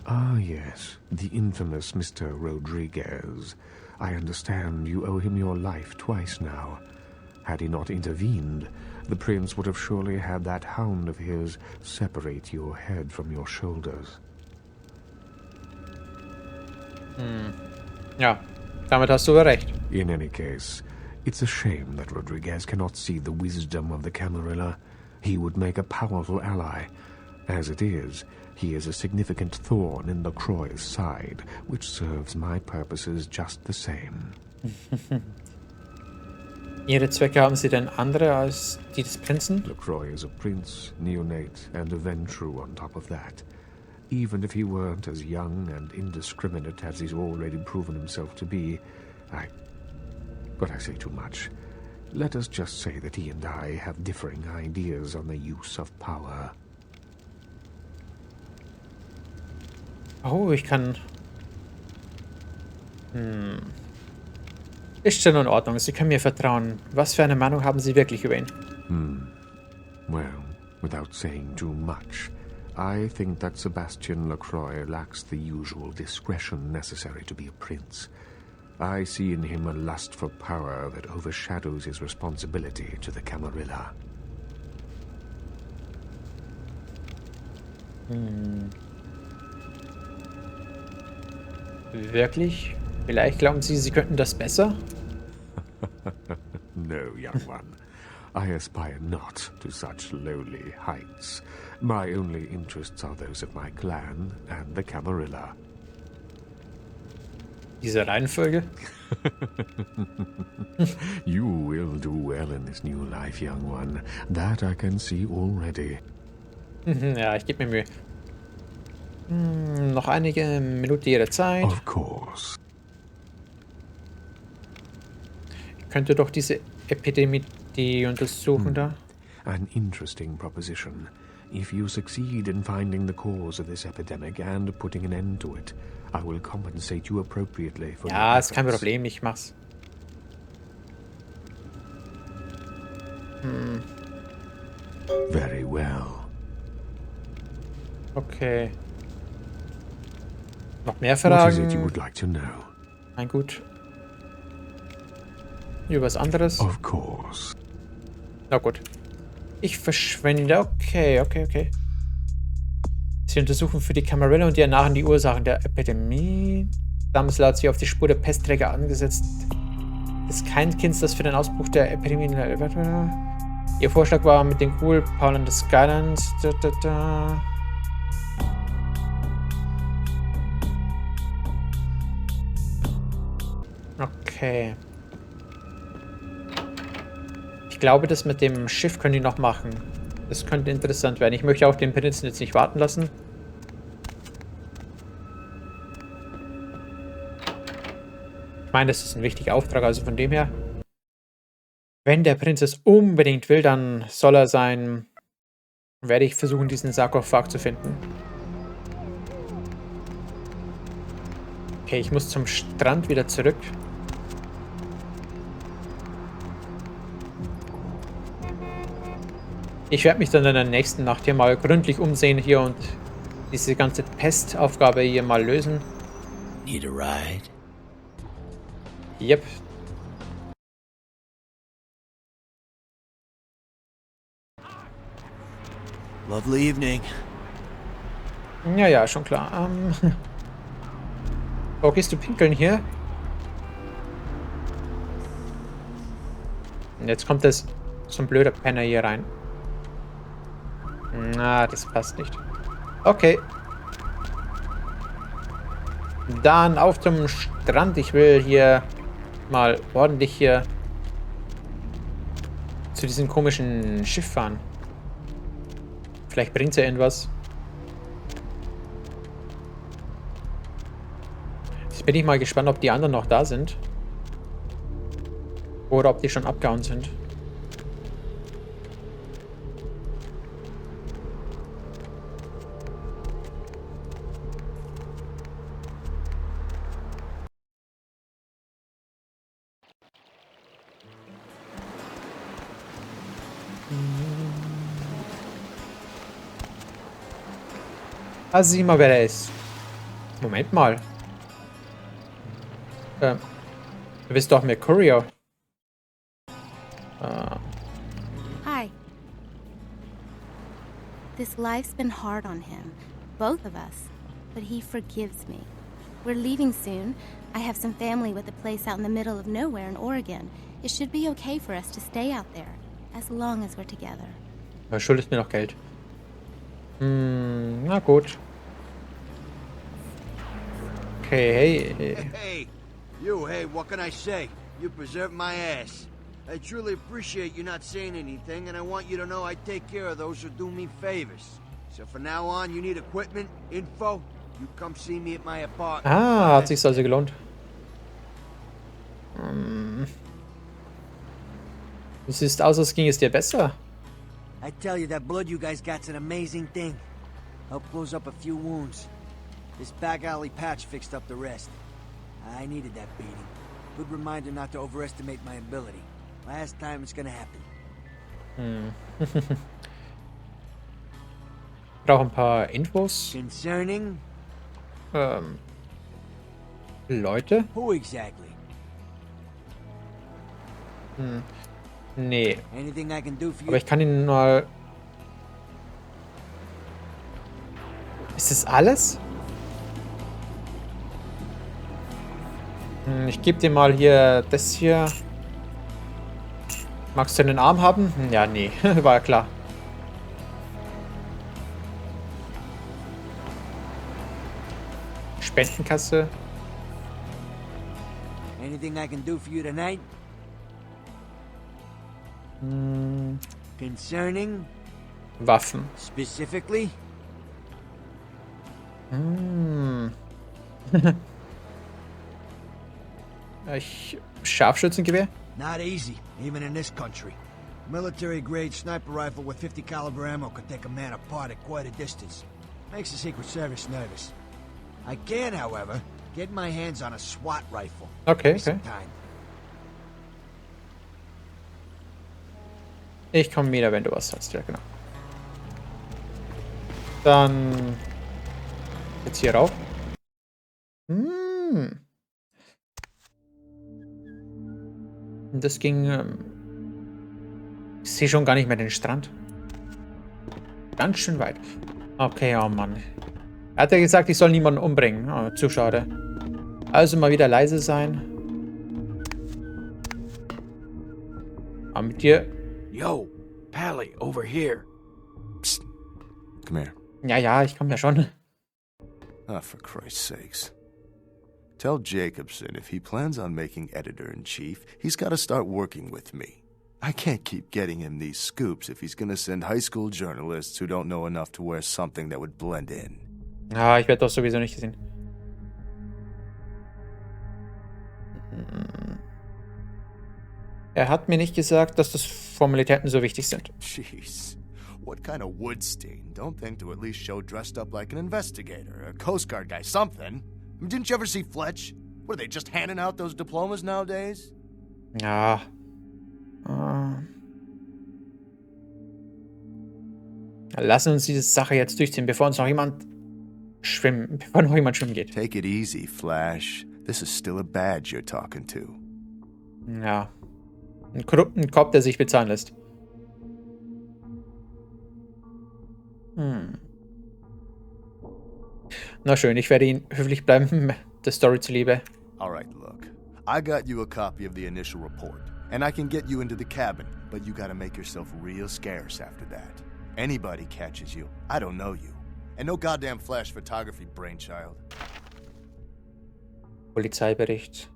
[SPEAKER 11] Ah, yes, the infamous Mr. Rodriguez. I understand you owe him your life twice now. Had he not intervened, the Prince would have surely had that hound of his separate your head from your shoulders.
[SPEAKER 1] Ja, damit hast du recht.
[SPEAKER 11] In any case, it's a shame that Rodriguez cannot see the wisdom of the Camarilla. He would make a powerful ally. As it is, he is a significant thorn in LaCroix's side, which serves my purposes just the same.
[SPEAKER 1] Ihre Zwecke haben Sie denn andere als die des Prinzen?
[SPEAKER 11] LaCroix is a prince, neonate, and a Ventrue on top of that. Even if he weren't as young and indiscriminate as he's already proven himself to be, But I say too much. Let us just say that he and I have differing ideas on the use of power.
[SPEAKER 1] Oh, ich kann... Ist schon in Ordnung. Sie können mir vertrauen. Was für eine Meinung haben Sie wirklich über ihn?
[SPEAKER 11] Well, without saying too much, I think that Sebastian Lacroix lacks the usual discretion necessary to be a prince. I see in him a lust for power that overshadows his responsibility to the Camarilla.
[SPEAKER 1] Wirklich? Vielleicht glauben Sie, Sie könnten das besser?
[SPEAKER 11] No, young one. I aspire not to such lowly heights. My only interests are those of my clan and the Camarilla.
[SPEAKER 1] Diese Reihenfolge?
[SPEAKER 11] You will do well in this new life, young one. That I can see already.
[SPEAKER 1] Ja, ich gebe mir Mühe. Noch einige Minuten Ihrer Zeit.
[SPEAKER 11] Of course.
[SPEAKER 1] Ich könnte doch diese Epidemie untersuchen da.
[SPEAKER 11] An interesting proposition. If you succeed in finding the cause of this epidemic and putting an end to it, I will compensate you appropriately for your
[SPEAKER 1] Ja, ist kein
[SPEAKER 11] efforts.
[SPEAKER 1] Problem, ich mach's.
[SPEAKER 11] Very well.
[SPEAKER 1] Okay. Noch mehr
[SPEAKER 11] What is it you
[SPEAKER 1] Fragen?
[SPEAKER 11] would like to know?
[SPEAKER 1] Nein, gut. Über was anderes?
[SPEAKER 11] Of course.
[SPEAKER 1] Na gut. Ich verschwinde. Okay. Sie untersuchen für die Camarilla und die Narren die Ursachen der Epidemie. Damals hat sie auf die Spur der Pestträger angesetzt. Ist kein Kind, das für den Ausbruch der Epidemie... Ihr Vorschlag war mit den Ghoul-Paulen des Skylands. Okay. Ich glaube, das mit dem Schiff können die noch machen. Das könnte interessant werden. Ich möchte auch den Prinzen jetzt nicht warten lassen. Ich meine, das ist ein wichtiger Auftrag, also von dem her. Wenn der Prinz es unbedingt will, dann soll er sein... Werde ich versuchen, diesen Sarkophag zu finden. Okay, ich muss zum Strand wieder zurück. Ich werde mich dann in der nächsten Nacht hier mal gründlich umsehen hier und diese ganze Pestaufgabe hier mal lösen.
[SPEAKER 5] Need a ride?
[SPEAKER 1] Yep.
[SPEAKER 12] Lovely evening.
[SPEAKER 1] Ja, schon klar. Wo gehst du pinkeln hier? Und jetzt kommt das so ein blöder Penner hier rein. Na, das passt nicht. Okay. Dann auf zum Strand. Ich will hier mal ordentlich hier zu diesem komischen Schiff fahren. Vielleicht bringt es ja irgendwas. Jetzt bin ich mal gespannt, ob die anderen noch da sind. Oder ob die schon abgehauen sind. Ah, sieh mal, wer der ist. Moment mal. Du bist doch Mercurio.
[SPEAKER 3] Hi. This life's been hard on him, both of us, but he forgives me. We're leaving soon. I have some family with a place out in the middle of nowhere in Oregon. It should be okay for us to stay out there, as long as we're together.
[SPEAKER 1] Er schuldet mir noch Geld. Na gut. Okay, hey.
[SPEAKER 12] Hey, what can I say? You preserved my ass. I truly appreciate you not saying anything, and I want you to know I take care of those who do me favors. So from now on, you need equipment, info, you come see me at my apartment.
[SPEAKER 1] Ah, hat sich also gelohnt. Es sieht aus, als ging es dir besser.
[SPEAKER 12] I tell you, that blood you guys got's an amazing thing. Helped close up a few wounds. This back alley patch fixed up the rest. I needed that beating. Good reminder not to overestimate my ability. Last time it's gonna happen.
[SPEAKER 1] Brauche ein paar Infos.
[SPEAKER 12] Concerning?
[SPEAKER 1] Leute?
[SPEAKER 12] Who exactly?
[SPEAKER 1] Nee.
[SPEAKER 12] Anything I can do for you?
[SPEAKER 1] Aber ich kann ihn mal... Ist das alles? Ich gebe dir mal hier das hier. Magst du den Arm haben? Ja, nee. War ja klar. Spendenkasse.
[SPEAKER 12] Anything I can do for you tonight? Concerning?
[SPEAKER 1] Waffen.
[SPEAKER 12] Specifically?
[SPEAKER 1] Scharfschützengewehr?
[SPEAKER 12] Not easy, even in this country. Military-grade sniper rifle with 50 caliber ammo could take a man apart at quite a distance. Makes the Secret Service nervous. I can, however, get my hands on a SWAT rifle.
[SPEAKER 1] Okay,
[SPEAKER 12] Some
[SPEAKER 1] okay.
[SPEAKER 12] time.
[SPEAKER 1] Ich komme wieder, wenn du was hast. Ja, genau. Dann jetzt hier rauf. Das ging... ich sehe schon gar nicht mehr den Strand. Ganz schön weit. Okay, oh Mann. Er hat ja gesagt, ich soll niemanden umbringen. Oh, zu schade. Also mal wieder leise sein. Aber mit dir...
[SPEAKER 4] Yo, Pally, over here.
[SPEAKER 11] Psst. Come here.
[SPEAKER 1] Ja, ich komme ja schon.
[SPEAKER 13] Ah, for Christ's sakes. Tell Jacobson if he plans on making editor-in-chief, he's got to start working with me. I can't keep getting him these scoops if he's going to send high school journalists who don't know enough to wear something that would blend in.
[SPEAKER 1] Ah, ich werde doch sowieso nicht gesehen. Er hat mir nicht gesagt, dass das Formalitäten so wichtig sind.
[SPEAKER 13] Jeez. What kind of Woodstein? Don't think to at least show dressed up like an investigator, a Coast Guard guy, something. I mean, didn't you ever see Fletch? What, are they just handing out those diplomas nowadays?
[SPEAKER 1] Ja. Lassen uns diese Sache jetzt durchziehen, bevor noch jemand schwimmen geht.
[SPEAKER 13] Take it easy, Flash. This is still a badge you're talking to.
[SPEAKER 1] Ja. Ein korrupten Kopf, der sich bezahlen lässt. Na schön, ich werde ihn höflich bleiben, der Story zuliebe.
[SPEAKER 13] Alright, look. I got you a copy of the initial report, and I can get you into the cabin, but you gotta make yourself real scarce after that. Anybody catches you, I don't know you. And no goddamn flash photography, brainchild.
[SPEAKER 1] Polizeibericht.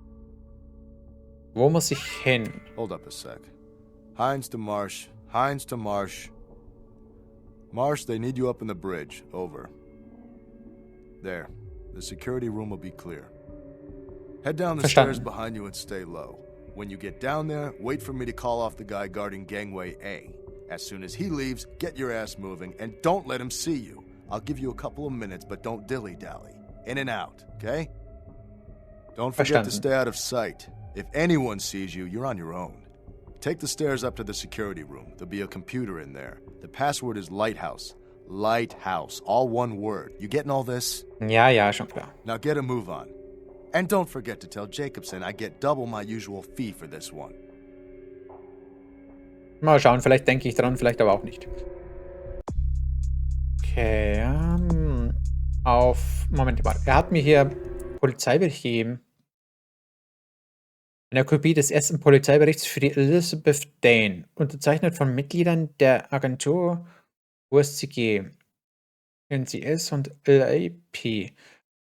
[SPEAKER 1] Wo muss ich hin?
[SPEAKER 13] Hold up a sec. Hines to Marsh. Hines to Marsh. Marsh, they need you up in the bridge. Over. There. The security room will be clear. Head down the stairs behind you and stay low. When you get down there, wait for me to call off the guy guarding gangway A. As soon as he leaves, get your ass moving and don't let him see you. I'll give you a couple of minutes, but don't dilly-dally. In and out, okay? Don't forget to stay out of sight. If anyone sees you, you're on your own. Take the stairs up to the security room. There'll be a computer in there. The password is Lighthouse. Lighthouse. All one word. You getting all this?
[SPEAKER 1] Ja, schon klar.
[SPEAKER 13] Now get a move on. And don't forget to tell Jacobson I get double my usual fee for this one.
[SPEAKER 1] Mal schauen, vielleicht denke ich dran, vielleicht aber auch nicht. Okay, Moment mal. Er hat mir hier Polizeibericht gegeben. Eine Kopie des ersten Polizeiberichts für die Elizabeth Dane, unterzeichnet von Mitgliedern der Agentur USCG, NCS und LAP.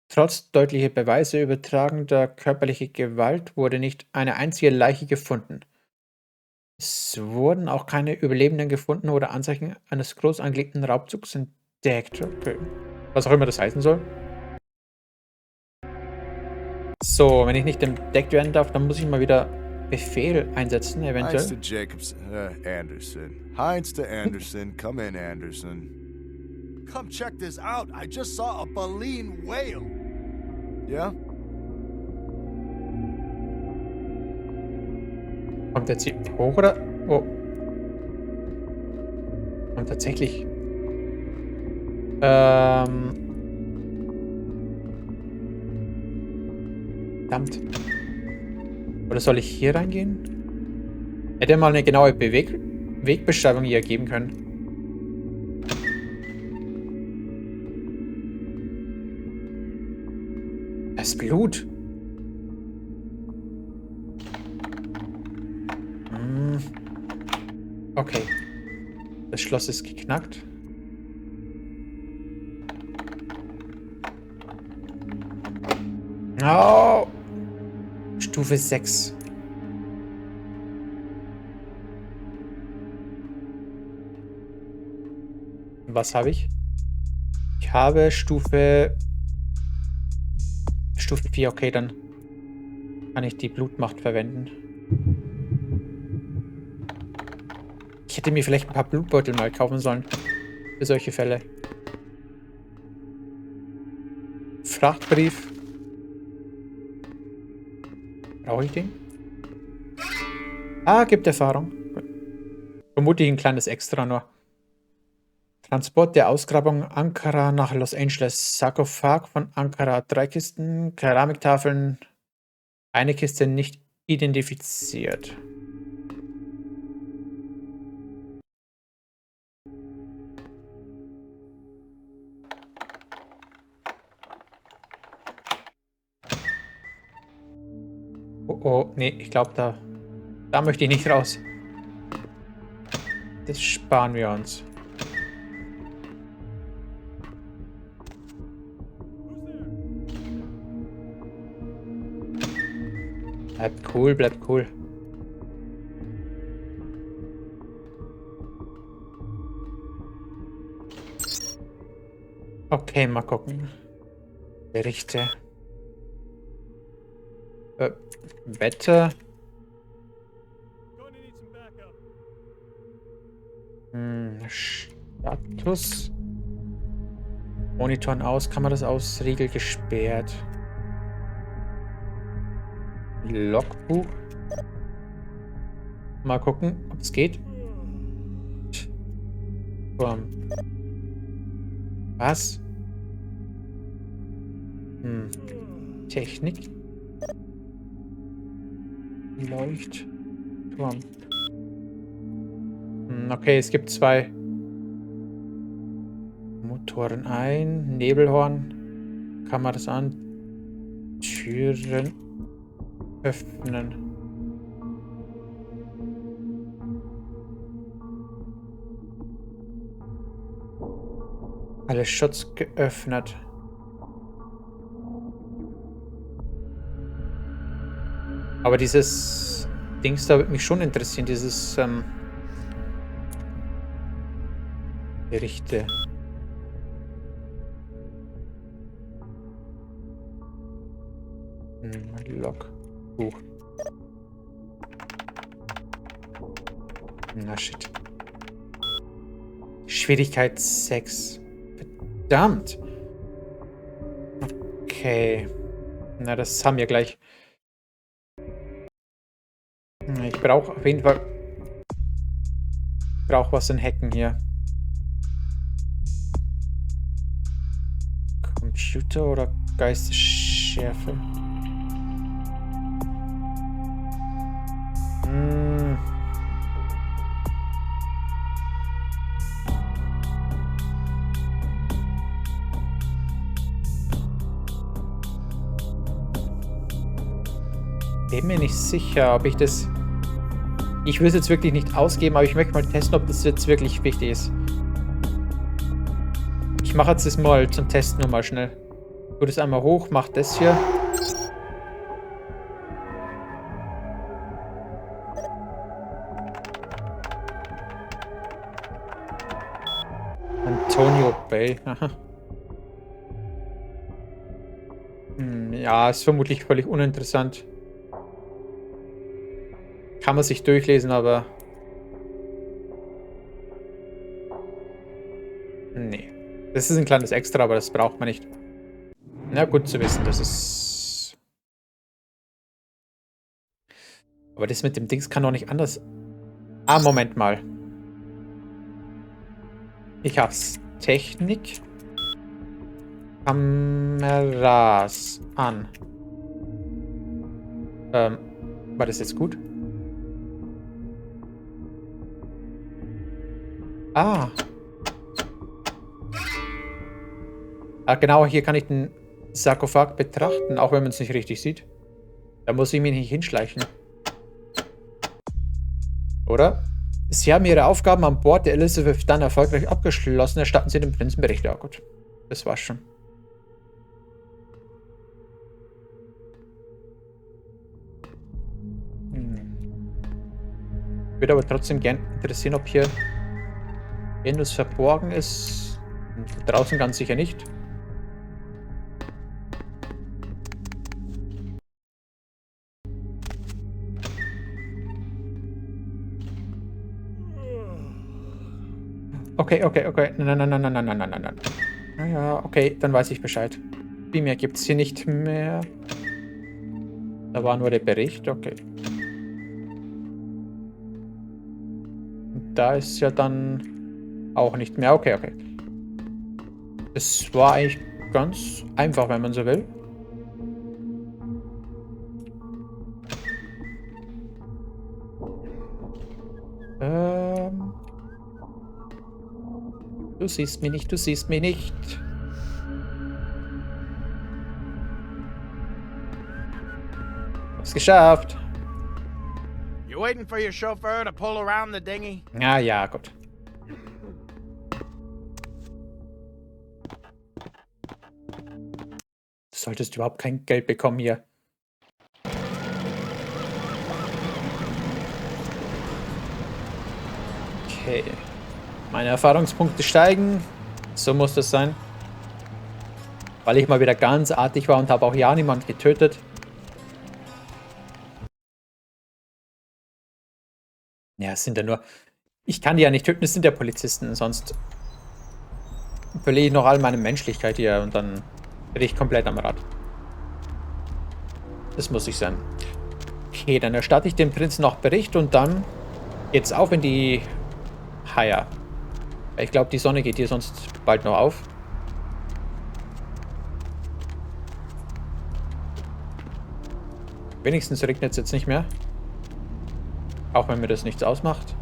[SPEAKER 1] Trotz deutlicher Beweise übertragender körperlicher Gewalt wurde nicht eine einzige Leiche gefunden. Es wurden auch keine Überlebenden gefunden oder Anzeichen eines groß angelegten Raubzugs entdeckt. Okay. Was auch immer das heißen soll. So, wenn ich nicht entdeckt werden darf, dann muss ich mal wieder Befehl einsetzen, eventuell.
[SPEAKER 13] Hines to Jacobson, Anderson. Hines to Anderson. Come in, Anderson. Come check this out. I just saw a baleen whale. Yeah?
[SPEAKER 1] Kommt jetzt hier hoch, oder? Oh. Und tatsächlich. Verdammt. Oder soll ich hier reingehen? Hätte er mal eine genaue Wegbeschreibung hier geben können. Das Blut. Okay. Das Schloss ist geknackt. Oh! Stufe 6. Was habe ich? Ich habe Stufe 4. Okay, dann kann ich die Blutmacht verwenden. Ich hätte mir vielleicht ein paar Blutbeutel mal kaufen sollen. Für solche Fälle. Frachtbrief. Brauche ich den? Ah, gibt Erfahrung. Vermutlich ein kleines Extra nur. Transport der Ausgrabung Ankara nach Los Angeles. Sarkophag von Ankara. 3 Kisten, Keramiktafeln. Eine Kiste nicht identifiziert. Oh, oh, nee, ich glaube, da möchte ich nicht raus. Das sparen wir uns. Bleibt cool, bleibt cool. Okay, mal gucken. Berichte. Wetter. Status. Monitoren aus. Kann man das aus? Riegel gesperrt. Logbuch. Mal gucken, ob es geht. Was? Technik. Leuchtturm. Okay, es gibt 2 Motoren ein. Nebelhorn. Kann man das an? Türen öffnen. Alle Schutz geöffnet. Aber dieses Dings da würde mich schon interessieren, dieses Berichte. Logbuch. Na shit. Schwierigkeit 6. Verdammt. Okay. Na, das haben wir gleich. Ich brauche auf jeden Fall. Ich brauche was in Hacken hier. Computer oder Geistesschärfe? Bin mir nicht sicher, ob ich das... Ich will es jetzt wirklich nicht ausgeben, aber ich möchte mal testen, ob das jetzt wirklich wichtig ist. Ich mache jetzt das mal zum Testen nur mal schnell. Ich tue das einmal hoch, mache das hier. Antonio Bay. Aha. Ja, ist vermutlich völlig uninteressant. Kann man sich durchlesen, aber... Nee. Das ist ein kleines Extra, aber das braucht man nicht. Na, gut zu wissen, das ist... Aber das mit dem Dings kann doch nicht anders... Ah, Moment mal. Ich hab's. Technik. Kameras an. War das jetzt gut? Ah. Genau, hier kann ich den Sarkophag betrachten, auch wenn man es nicht richtig sieht. Da muss ich mich nicht hinschleichen. Oder? Sie haben Ihre Aufgaben an Bord der Elizabeth dann erfolgreich abgeschlossen. Erstatten Sie dem Prinzen Bericht. Ja gut, das war's schon. Ich würde aber trotzdem gern interessieren, ob hier irgendwas verborgen ist. Draußen ganz sicher nicht. Okay. Nein. Naja, okay, dann weiß ich Bescheid. Viel mehr gibt es hier nicht mehr. Da war nur der Bericht, okay. Und da ist ja dann auch nicht mehr. Okay. Es war eigentlich ganz einfach, wenn man so will. Du siehst mich nicht, du siehst mich nicht. Hab's geschafft.
[SPEAKER 14] You waiting for your chauffeur to pull around the dinghy?
[SPEAKER 1] Ja, gut. Du solltest überhaupt kein Geld bekommen hier. Okay. Meine Erfahrungspunkte steigen. So muss das sein. Weil ich mal wieder ganz artig war und habe auch ja niemand getötet. Ja, es sind ja nur... Ich kann die ja nicht töten, es sind ja Polizisten. Sonst verliere ich noch all meine Menschlichkeit hier und dann bin ich komplett am Rad. Das muss ich sein. Okay, dann erstatte ich dem Prinzen noch Bericht und dann geht's auf in die Haie. Ich glaube, die Sonne geht hier sonst bald noch auf. Wenigstens regnet es jetzt nicht mehr. Auch wenn mir das nichts ausmacht.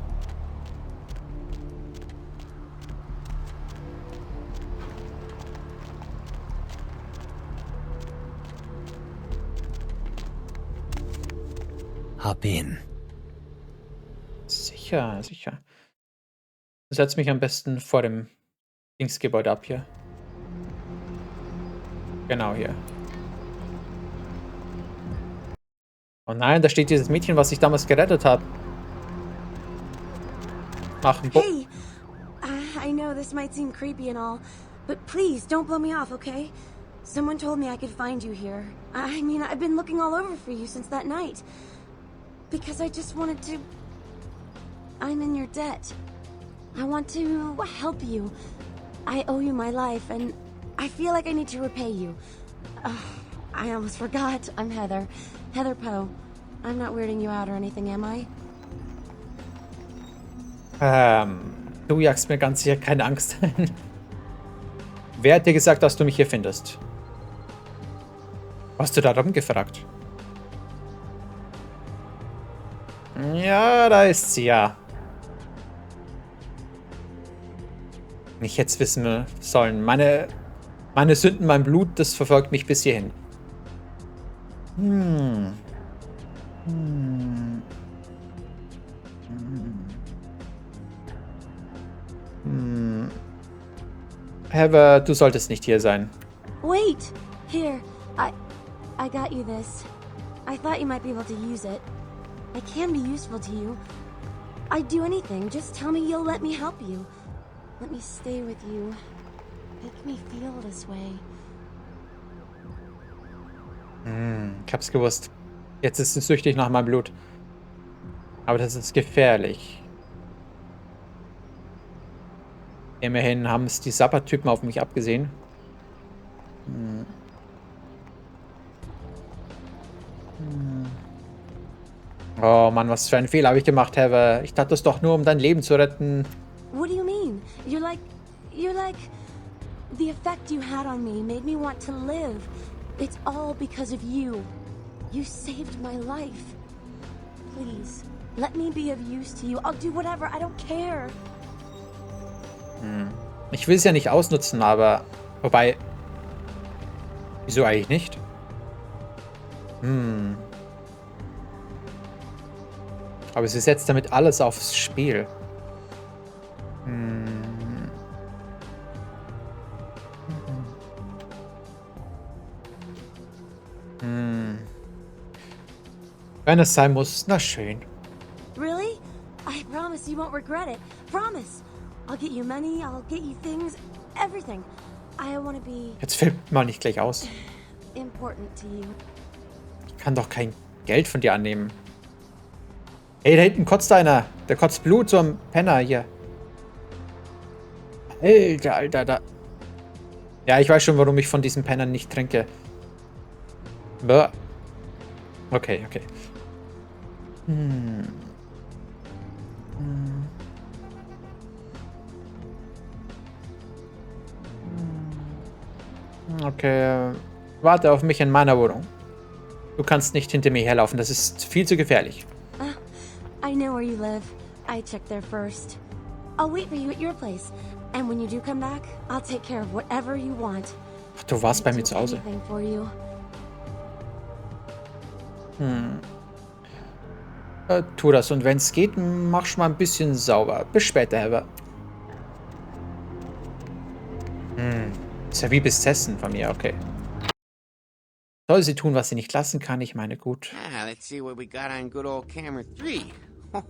[SPEAKER 5] Hop in.
[SPEAKER 1] Sicher. Setz mich am besten vor dem Dingsgebäude ab hier. Genau hier. Oh nein, da steht dieses Mädchen, was ich damals gerettet habe.
[SPEAKER 15] Hey, I know this might seem creepy and all, but please don't blow me off, okay? Someone told me I could find you here. I mean, I've been looking all over for you since that night. Because I just wanted to... I'm in your debt. I want to help you. I owe you my life, and I feel like I need to repay you. I almost forgot. I'm Heather. Heather Poe. I'm not weirding you out or anything, am I?
[SPEAKER 1] Du jagst mir ganz sicher keine Angst ein. Wer hat dir gesagt, dass du mich hier findest? Hast du da rumgefragt? Ja, da ist sie, ja. Ich hätte es wissen sollen. Meine Sünden, mein Blut, das verfolgt mich bis hierhin. Heather, du solltest nicht hier sein.
[SPEAKER 15] Wait! Here, I got you this. I thought you might be able to use it. I can be useful to you. I'd do anything. Just tell me you'll let me help you. Let me stay with you. Make me feel this way.
[SPEAKER 1] Ich hab's gewusst. Jetzt ist sie süchtig nach meinem Blut. Aber das ist gefährlich. Immerhin haben es die Sabbertypen auf mich abgesehen. Oh Mann, was für einen Fehler habe ich gemacht, Heather. Ich tat das doch nur, um dein Leben zu retten.
[SPEAKER 15] What do you mean? You're like... The effect you had on me made me want to live. It's all because of you. You saved my life. Please, let me be of use to you. I'll do whatever. I don't care.
[SPEAKER 1] Ich will es ja nicht ausnutzen, aber... Wobei... Wieso eigentlich nicht? Ich Aber sie setzt damit alles aufs Spiel. Wenn es sein muss, na schön.
[SPEAKER 15] Really? I promise you won't regret it. Promise. I'll get you money, I'll get you things, everything. I want to be
[SPEAKER 1] Jetzt filmt mal nicht gleich aus.
[SPEAKER 15] important to you.
[SPEAKER 1] Ich kann doch kein Geld von dir annehmen. Hey, da hinten kotzt einer. Der kotzt Blut, so ein Penner hier. Alter, da. Ja, ich weiß schon, warum ich von diesen Pennern nicht trinke. Bäh. Okay. Okay, warte auf mich in meiner Wohnung. Du kannst nicht hinter mir herlaufen, das ist viel zu gefährlich.
[SPEAKER 15] I know where you live. I checked there first. I'll wait for you at your place. And when you do come back, I'll take care of whatever you want.
[SPEAKER 1] Ach, du warst bei mir zu Hause.
[SPEAKER 15] Anything for you.
[SPEAKER 1] Tu das und wenn es geht, mach schon mal ein bisschen sauber. Bis später, Heather. Ist ja wie besessen von mir, okay. Soll sie tun, was sie nicht lassen kann? Ich meine, gut.
[SPEAKER 6] Let's see what we got on good old camera 3.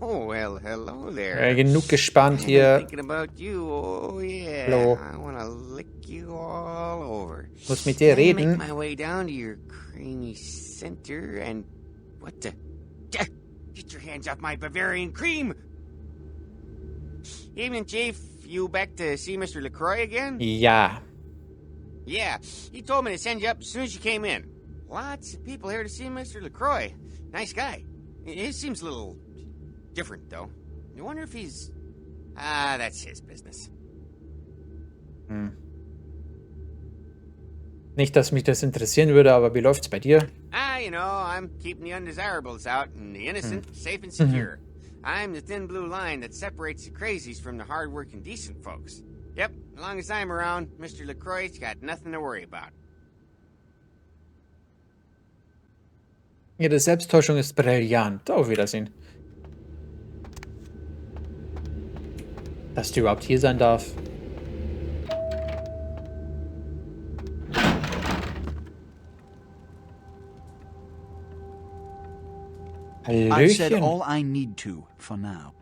[SPEAKER 6] Oh, well, hello there.
[SPEAKER 1] Genug gespannt hier.
[SPEAKER 6] Thinking about you, oh yeah.
[SPEAKER 1] Hallo.
[SPEAKER 6] I wanna lick you all over.
[SPEAKER 1] Muss mit dir reden.
[SPEAKER 6] Make my way down to your creamy center and what the? Get your hands off my Bavarian cream! Evening, Chief. You back to see Mr. LaCroix again?
[SPEAKER 1] Ja.
[SPEAKER 6] Yeah, he told me to send you up as soon as you came in. Lots of people here to see Mr. LaCroix. Nice guy. He seems a little different, though. I wonder if he's... that's his business.
[SPEAKER 1] Nicht, dass mich das interessieren würde, aber wie läuft's bei dir?
[SPEAKER 6] You know, I'm keeping the undesirables out and the innocent safe and secure. I'm the thin blue line that separates the crazies from the hard-working, decent folks. Yep, as long as I'm around, Mr. LaCroix's got nothing to worry about.
[SPEAKER 1] Ihre Selbsttäuschung ist brillant. Auf Wiedersehen. Dass du überhaupt hier sein darf.
[SPEAKER 7] I've said
[SPEAKER 1] Hallöchen.
[SPEAKER 7] all I need to for now.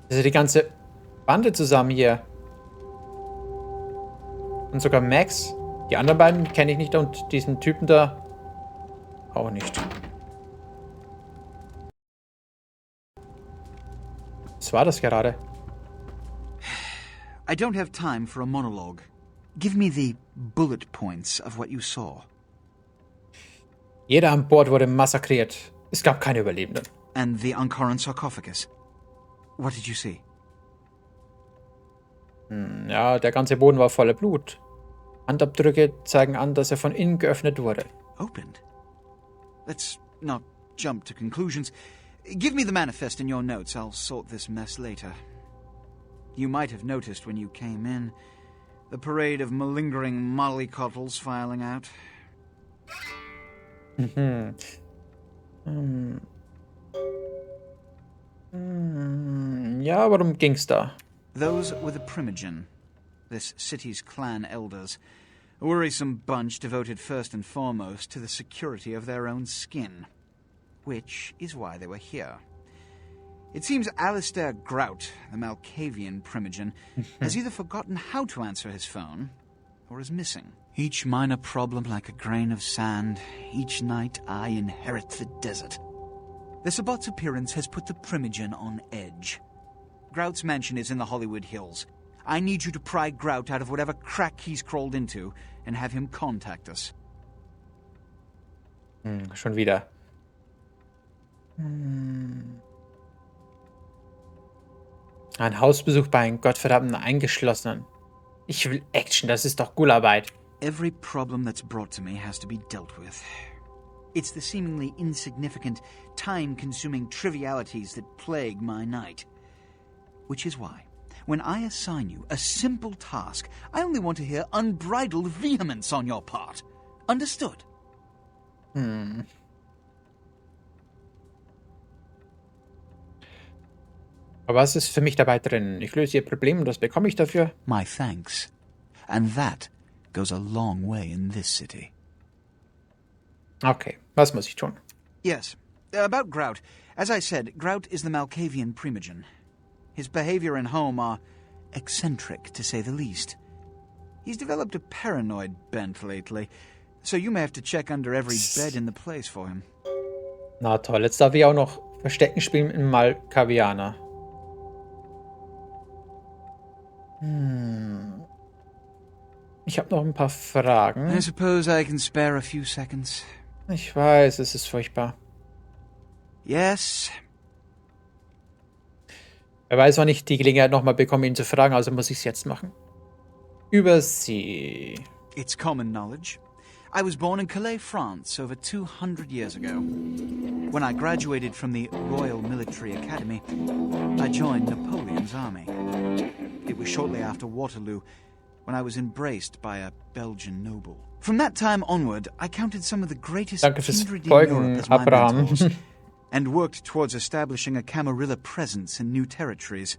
[SPEAKER 1] Das ist die ganze Bande zusammen hier. Und sogar Max. Die anderen beiden kenne ich nicht und diesen Typen da auch nicht. Was war das gerade?
[SPEAKER 7] I don't have time for a monologue. Give me the bullet points of what you saw.
[SPEAKER 1] Jeder an Bord wurde massakriert. Es gab keine Überlebenden.
[SPEAKER 7] And the Ankaran sarcophagus. What did you see?
[SPEAKER 1] Ja, der ganze Boden war voller Blut. Handabdrücke zeigen an, dass er von innen geöffnet wurde.
[SPEAKER 7] Opened? Let's not jump to conclusions. Give me the manifest in your notes. I'll sort this mess later. You might have noticed when you came in the parade of malingering mollycoddles filing out.
[SPEAKER 1] Ja, worum ging's da?
[SPEAKER 7] Those were the Primogen, this city's clan elders, a worrisome bunch devoted first and foremost to the security of their own skin, which is why they were here. It seems Alistair Grout, the Malkavian Primogen, has either forgotten how to answer his phone, or is missing. Each minor problem like a grain of sand, each night I inherit the desert. The Sabbat's appearance has put the Primogen on edge. Grout's mansion is in the Hollywood Hills. I need you to pry Grout out of whatever crack he's crawled into and have him contact us.
[SPEAKER 1] Schon wieder. Ein Hausbesuch bei einem gottverdammten Eingeschlossenen. Ich will Action, das ist doch Gularbeit.
[SPEAKER 7] Every problem that's brought to me has to be dealt with. It's the seemingly insignificant, time-consuming trivialities that plague my night. Which is why, when I assign you a simple task, I only want to hear unbridled vehemence on your part. Understood?
[SPEAKER 1] Aber was ist für mich dabei drin? Ich löse ihr Problem und das bekomme ich dafür.
[SPEAKER 7] My thanks. And that goes a long way in this city.
[SPEAKER 1] Okay, was muss ich tun?
[SPEAKER 7] Yes. About Grout. As I said, Grout is the Malkavian primogen. His behavior and home are eccentric, to say the least. He's developed a paranoid bent lately, so you may have to check under every bed in the place for him.
[SPEAKER 1] Na toll, jetzt darf ich auch noch Verstecken spielen in Malkavianer. Ich habe noch ein paar Fragen.
[SPEAKER 7] I suppose I can spare a few seconds.
[SPEAKER 1] Ich weiß, es ist furchtbar.
[SPEAKER 7] Yes.
[SPEAKER 1] Wer weiß, wann ich die Gelegenheit nochmal bekomme, ihn zu fragen, also muss ich es jetzt machen. Über sie.
[SPEAKER 7] It's common knowledge. I was born in Calais, France, over 200 years ago. When I graduated from the Royal Military Academy, I joined Napoleon's army. It was shortly after Waterloo, when I was embraced by a Belgian noble. From that time onward, I counted some of the greatest kindred in Europe as my mentors, and worked towards establishing a Camarilla presence in new territories.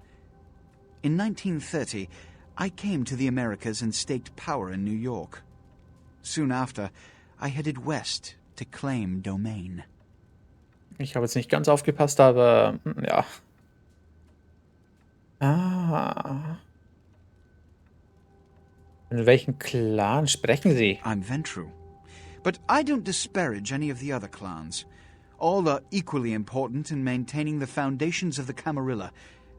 [SPEAKER 7] In 1930, I came to the Americas and staked power in New York. Soon after, I headed west to claim domain.
[SPEAKER 1] Ich habe jetzt nicht ganz aufgepasst, aber ja. Ah. In welchem Clan sprechen Sie?
[SPEAKER 7] I'm Ventru. But I don't disparage any of the other clans. All are equally important in maintaining the foundations of the Camarilla,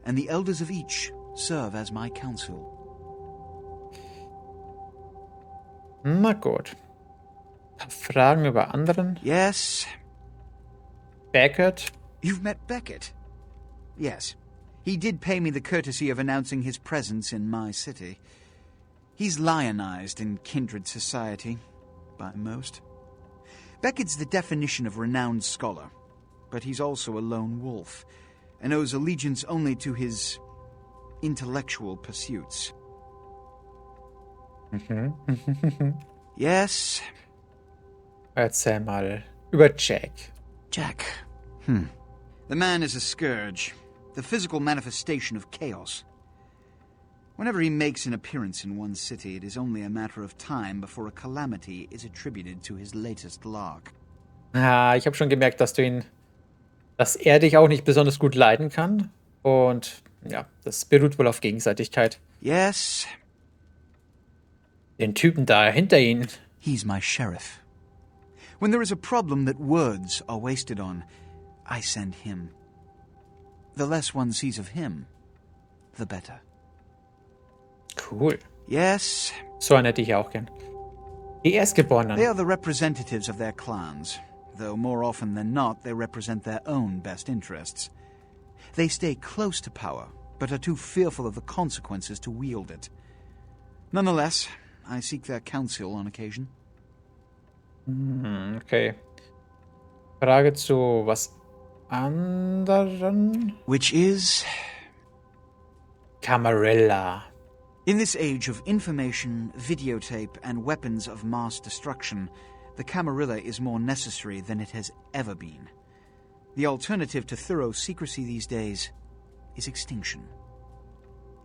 [SPEAKER 7] and the elders of each serve as my council.
[SPEAKER 1] Na gut. Fragen über anderen?
[SPEAKER 7] Yes.
[SPEAKER 1] Beckett?
[SPEAKER 7] You've met Beckett? Yes. He did pay me the courtesy of announcing his presence in my city. He's lionized in kindred society, by most. Beckett's the definition of renowned scholar, but he's also a lone wolf, and owes allegiance only to his intellectual pursuits. Yes?
[SPEAKER 1] Erzähl mal über Jack.
[SPEAKER 7] Jack. The man is a scourge, the physical manifestation of chaos. Whenever he makes an appearance in one city, it is only a matter of time before a calamity is attributed to his latest lark.
[SPEAKER 1] Ah, ich habe schon gemerkt, dass er dich auch nicht besonders gut leiden kann. Und ja, das beruht wohl auf Gegenseitigkeit.
[SPEAKER 7] Yes.
[SPEAKER 1] Den Typen da hinter Ihnen.
[SPEAKER 7] He's my sheriff. When there is a problem that words are wasted on, I send him. The less one sees of him, the better.
[SPEAKER 1] Cool.
[SPEAKER 7] Yes.
[SPEAKER 1] So einen hätte ich auch gern. Die Erstgeborenen.
[SPEAKER 7] They are the representatives of their clans, though more often than not they represent their own best interests. They stay close to power, but are too fearful of the consequences to wield it. Nonetheless, I seek their counsel on occasion.
[SPEAKER 1] Okay. Frage zu was anderen?
[SPEAKER 7] Which is?
[SPEAKER 1] Camarilla.
[SPEAKER 7] In this age of information, videotape, and weapons of mass destruction, the Camarilla is more necessary than it has ever been. The alternative to thorough secrecy these days is extinction.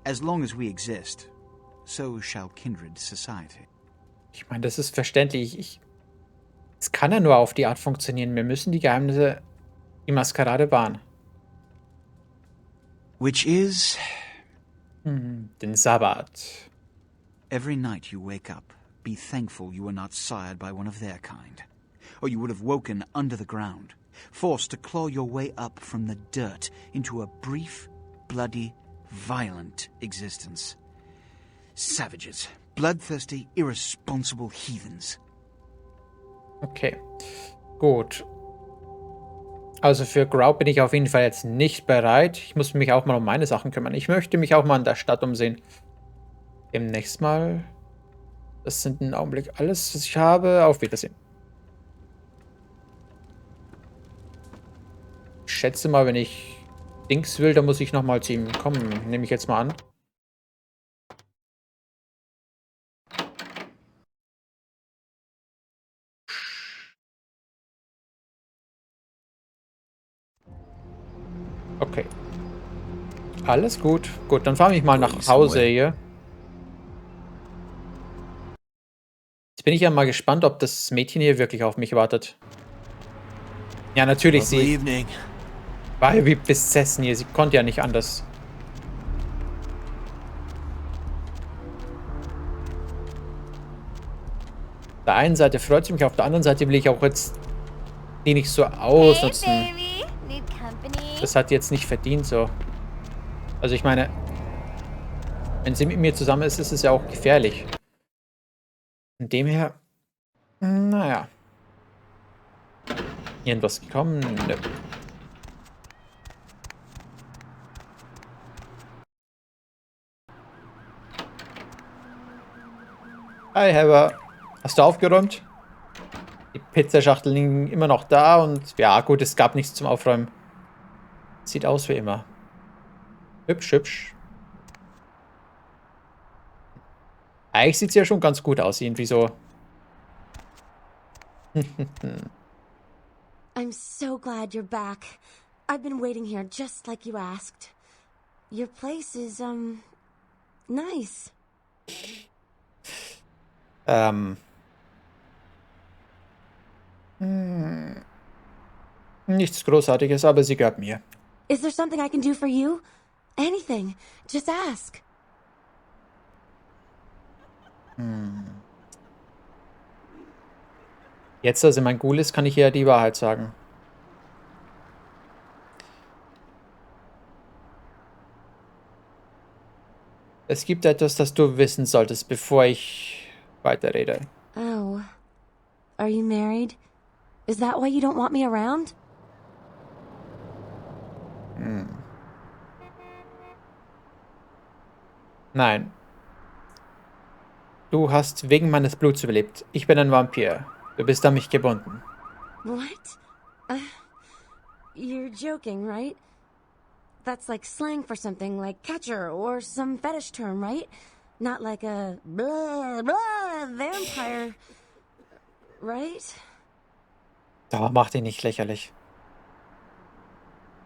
[SPEAKER 7] As long as we exist, so shall kindred society.
[SPEAKER 1] Ich meine, das ist verständlich. Es kann ja nur auf die Art funktionieren. Wir müssen die Geheimnisse, die Maskerade wahren.
[SPEAKER 7] Which is?
[SPEAKER 1] Den Sabbat.
[SPEAKER 7] Every night you wake up, be thankful you were not sired by one of their kind. Or you would have woken under the ground, forced to claw your way up from the dirt into a brief, bloody, violent existence. Savages. Bloodthirsty, irresponsible heathens.
[SPEAKER 1] Okay. Gut. Also für Grau bin ich auf jeden Fall jetzt nicht bereit. Ich muss mich auch mal um meine Sachen kümmern. Ich möchte mich auch mal in der Stadt umsehen. Demnächst mal. Das sind im Augenblick alles, was ich habe. Auf Wiedersehen. Ich schätze mal, wenn ich Dings will, dann muss ich nochmal zu ihm kommen. Nehme ich jetzt mal an. Okay. Alles gut. Gut, dann fahre ich mal nach Hause hier. Jetzt bin ich ja mal gespannt, ob das Mädchen hier wirklich auf mich wartet. Ja, natürlich, sie war ja wie besessen hier. Sie konnte ja nicht anders. Auf der einen Seite freut sie mich, auf der anderen Seite will ich auch jetzt die nicht so ausnutzen.
[SPEAKER 16] Hey, baby. Need company?
[SPEAKER 1] Das hat jetzt nicht verdient, so. Also ich meine, wenn sie mit mir zusammen ist, ist es ja auch gefährlich. Von dem her, naja. Irgendwas gekommen? Nö. Hi, Heather. Hast du aufgeräumt? Die Pizzaschachteln liegen immer noch da und ja, gut, es gab nichts zum Aufräumen. Sieht aus wie immer. Hübsch, hübsch. Eigentlich sieht es ja schon ganz gut aus, irgendwie so.
[SPEAKER 15] I'm so glad you're back. I've been waiting here just like you asked. Your place is, nice.
[SPEAKER 1] Nichts Großartiges, aber sie gehört mir.
[SPEAKER 15] Is there something I can do for you? Anything. Just ask.
[SPEAKER 1] Jetzt, dass er mein Ghoul ist, kann ich ihr die Wahrheit sagen. Es gibt etwas, das du wissen solltest, bevor ich weiterrede.
[SPEAKER 15] Oh. Are you married? Is that why you don't want me around?
[SPEAKER 1] Nein. Du hast wegen meines Bluts überlebt. Ich bin ein Vampir. Du bist an mich gebunden.
[SPEAKER 15] What? You're joking, right? That's like slang for something like catcher or some fetish term, right? Not like a blah, blah, vampire, right?
[SPEAKER 1] Da mach dich nicht lächerlich.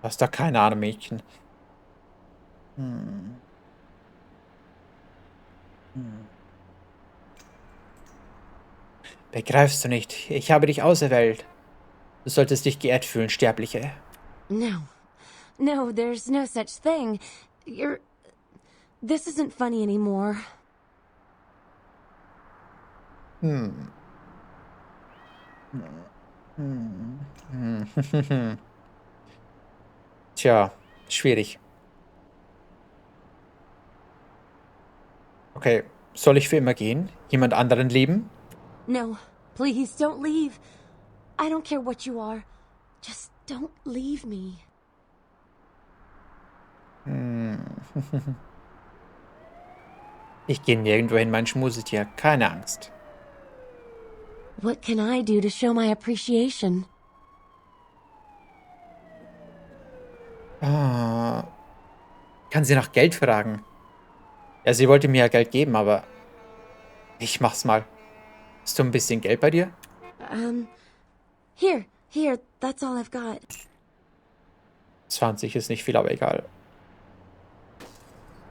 [SPEAKER 1] Du hast doch keine Ahnung, Mädchen. Begreifst du nicht? Ich habe dich auserwählt. Du solltest dich geehrt fühlen, Sterbliche.
[SPEAKER 15] No. No, there's no such thing. This isn't funny anymore.
[SPEAKER 1] Tja, schwierig. Okay, soll ich für immer gehen? Jemand anderen lieben?
[SPEAKER 15] No, please don't leave. I don't care what you are. Just don't leave me.
[SPEAKER 1] Ich gehe nirgendwo hin, mein Schmusetier. Keine Angst.
[SPEAKER 15] What can I do to show my appreciation?
[SPEAKER 1] Kann sie nach Geld fragen? Ja, sie wollte mir ja Geld geben, aber ich mach's mal. Hast du ein bisschen Geld bei dir?
[SPEAKER 15] Here, that's all I've got.
[SPEAKER 1] 20 ist nicht viel, aber egal.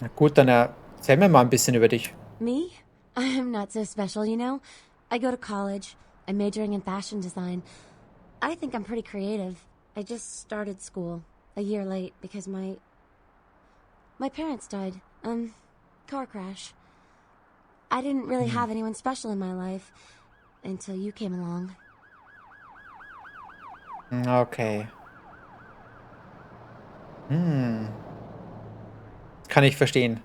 [SPEAKER 1] Na gut, dann erzähl mir mal ein bisschen über dich.
[SPEAKER 15] Me? I'm not so special, you know? I go to college. I'm majoring in fashion design. I think I'm pretty creative. I just started school a year late because my parents died. Car crash. I didn't really have anyone special in my life until you came along.
[SPEAKER 1] Okay. Kann ich verstehen.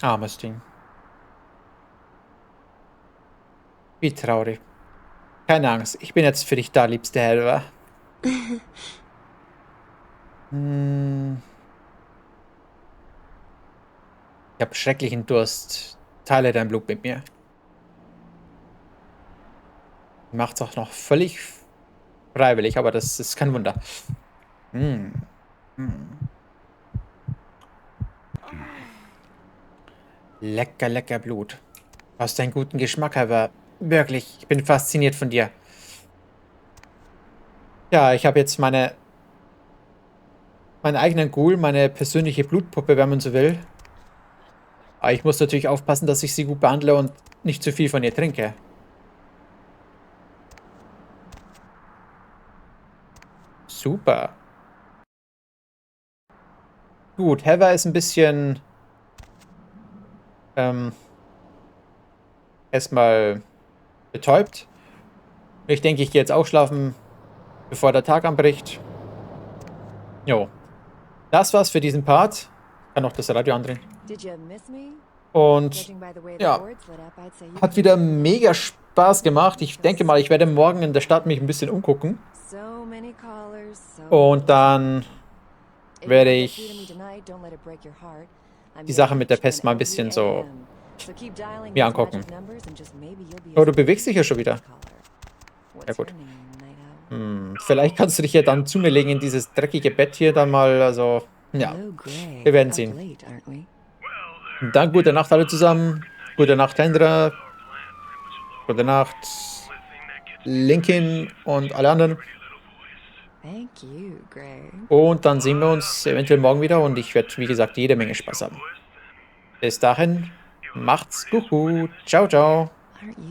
[SPEAKER 1] Armes Ding. Wie traurig. Keine Angst, ich bin jetzt für dich da, liebste Heather. Ich habe schrecklichen Durst. Teile dein Blut mit mir. Macht's auch noch völlig freiwillig, aber das ist kein Wunder. Lecker, lecker Blut. Du hast einen guten Geschmack, aber wirklich, ich bin fasziniert von dir. Ja, ich habe jetzt meine meinen eigenen Ghoul, meine persönliche Blutpuppe, wenn man so will. Aber ich muss natürlich aufpassen, dass ich sie gut behandle und nicht zu viel von ihr trinke. Super. Gut, Heather ist ein bisschen erstmal betäubt. Ich denke, ich gehe jetzt auch schlafen, bevor der Tag anbricht. Jo. Das war's für diesen Part. Ich kann noch das Radio andrehen. Und ja, hat wieder mega Spaß gemacht. Ich denke mal, ich werde morgen in der Stadt mich ein bisschen umgucken. Und dann werde ich die Sache mit der Pest mal ein bisschen so mir angucken. Oh, du bewegst dich ja schon wieder. Ja gut. Vielleicht kannst du dich ja dann zu mir legen in dieses dreckige Bett hier dann mal, also, ja. Wir werden sehen. Und dann gute Nacht alle zusammen. Gute Nacht, Hendra. Gute Nacht, Lincoln und alle anderen. Und dann sehen wir uns eventuell morgen wieder und ich werde, wie gesagt, jede Menge Spaß haben. Bis dahin, macht's gut. Ciao, ciao.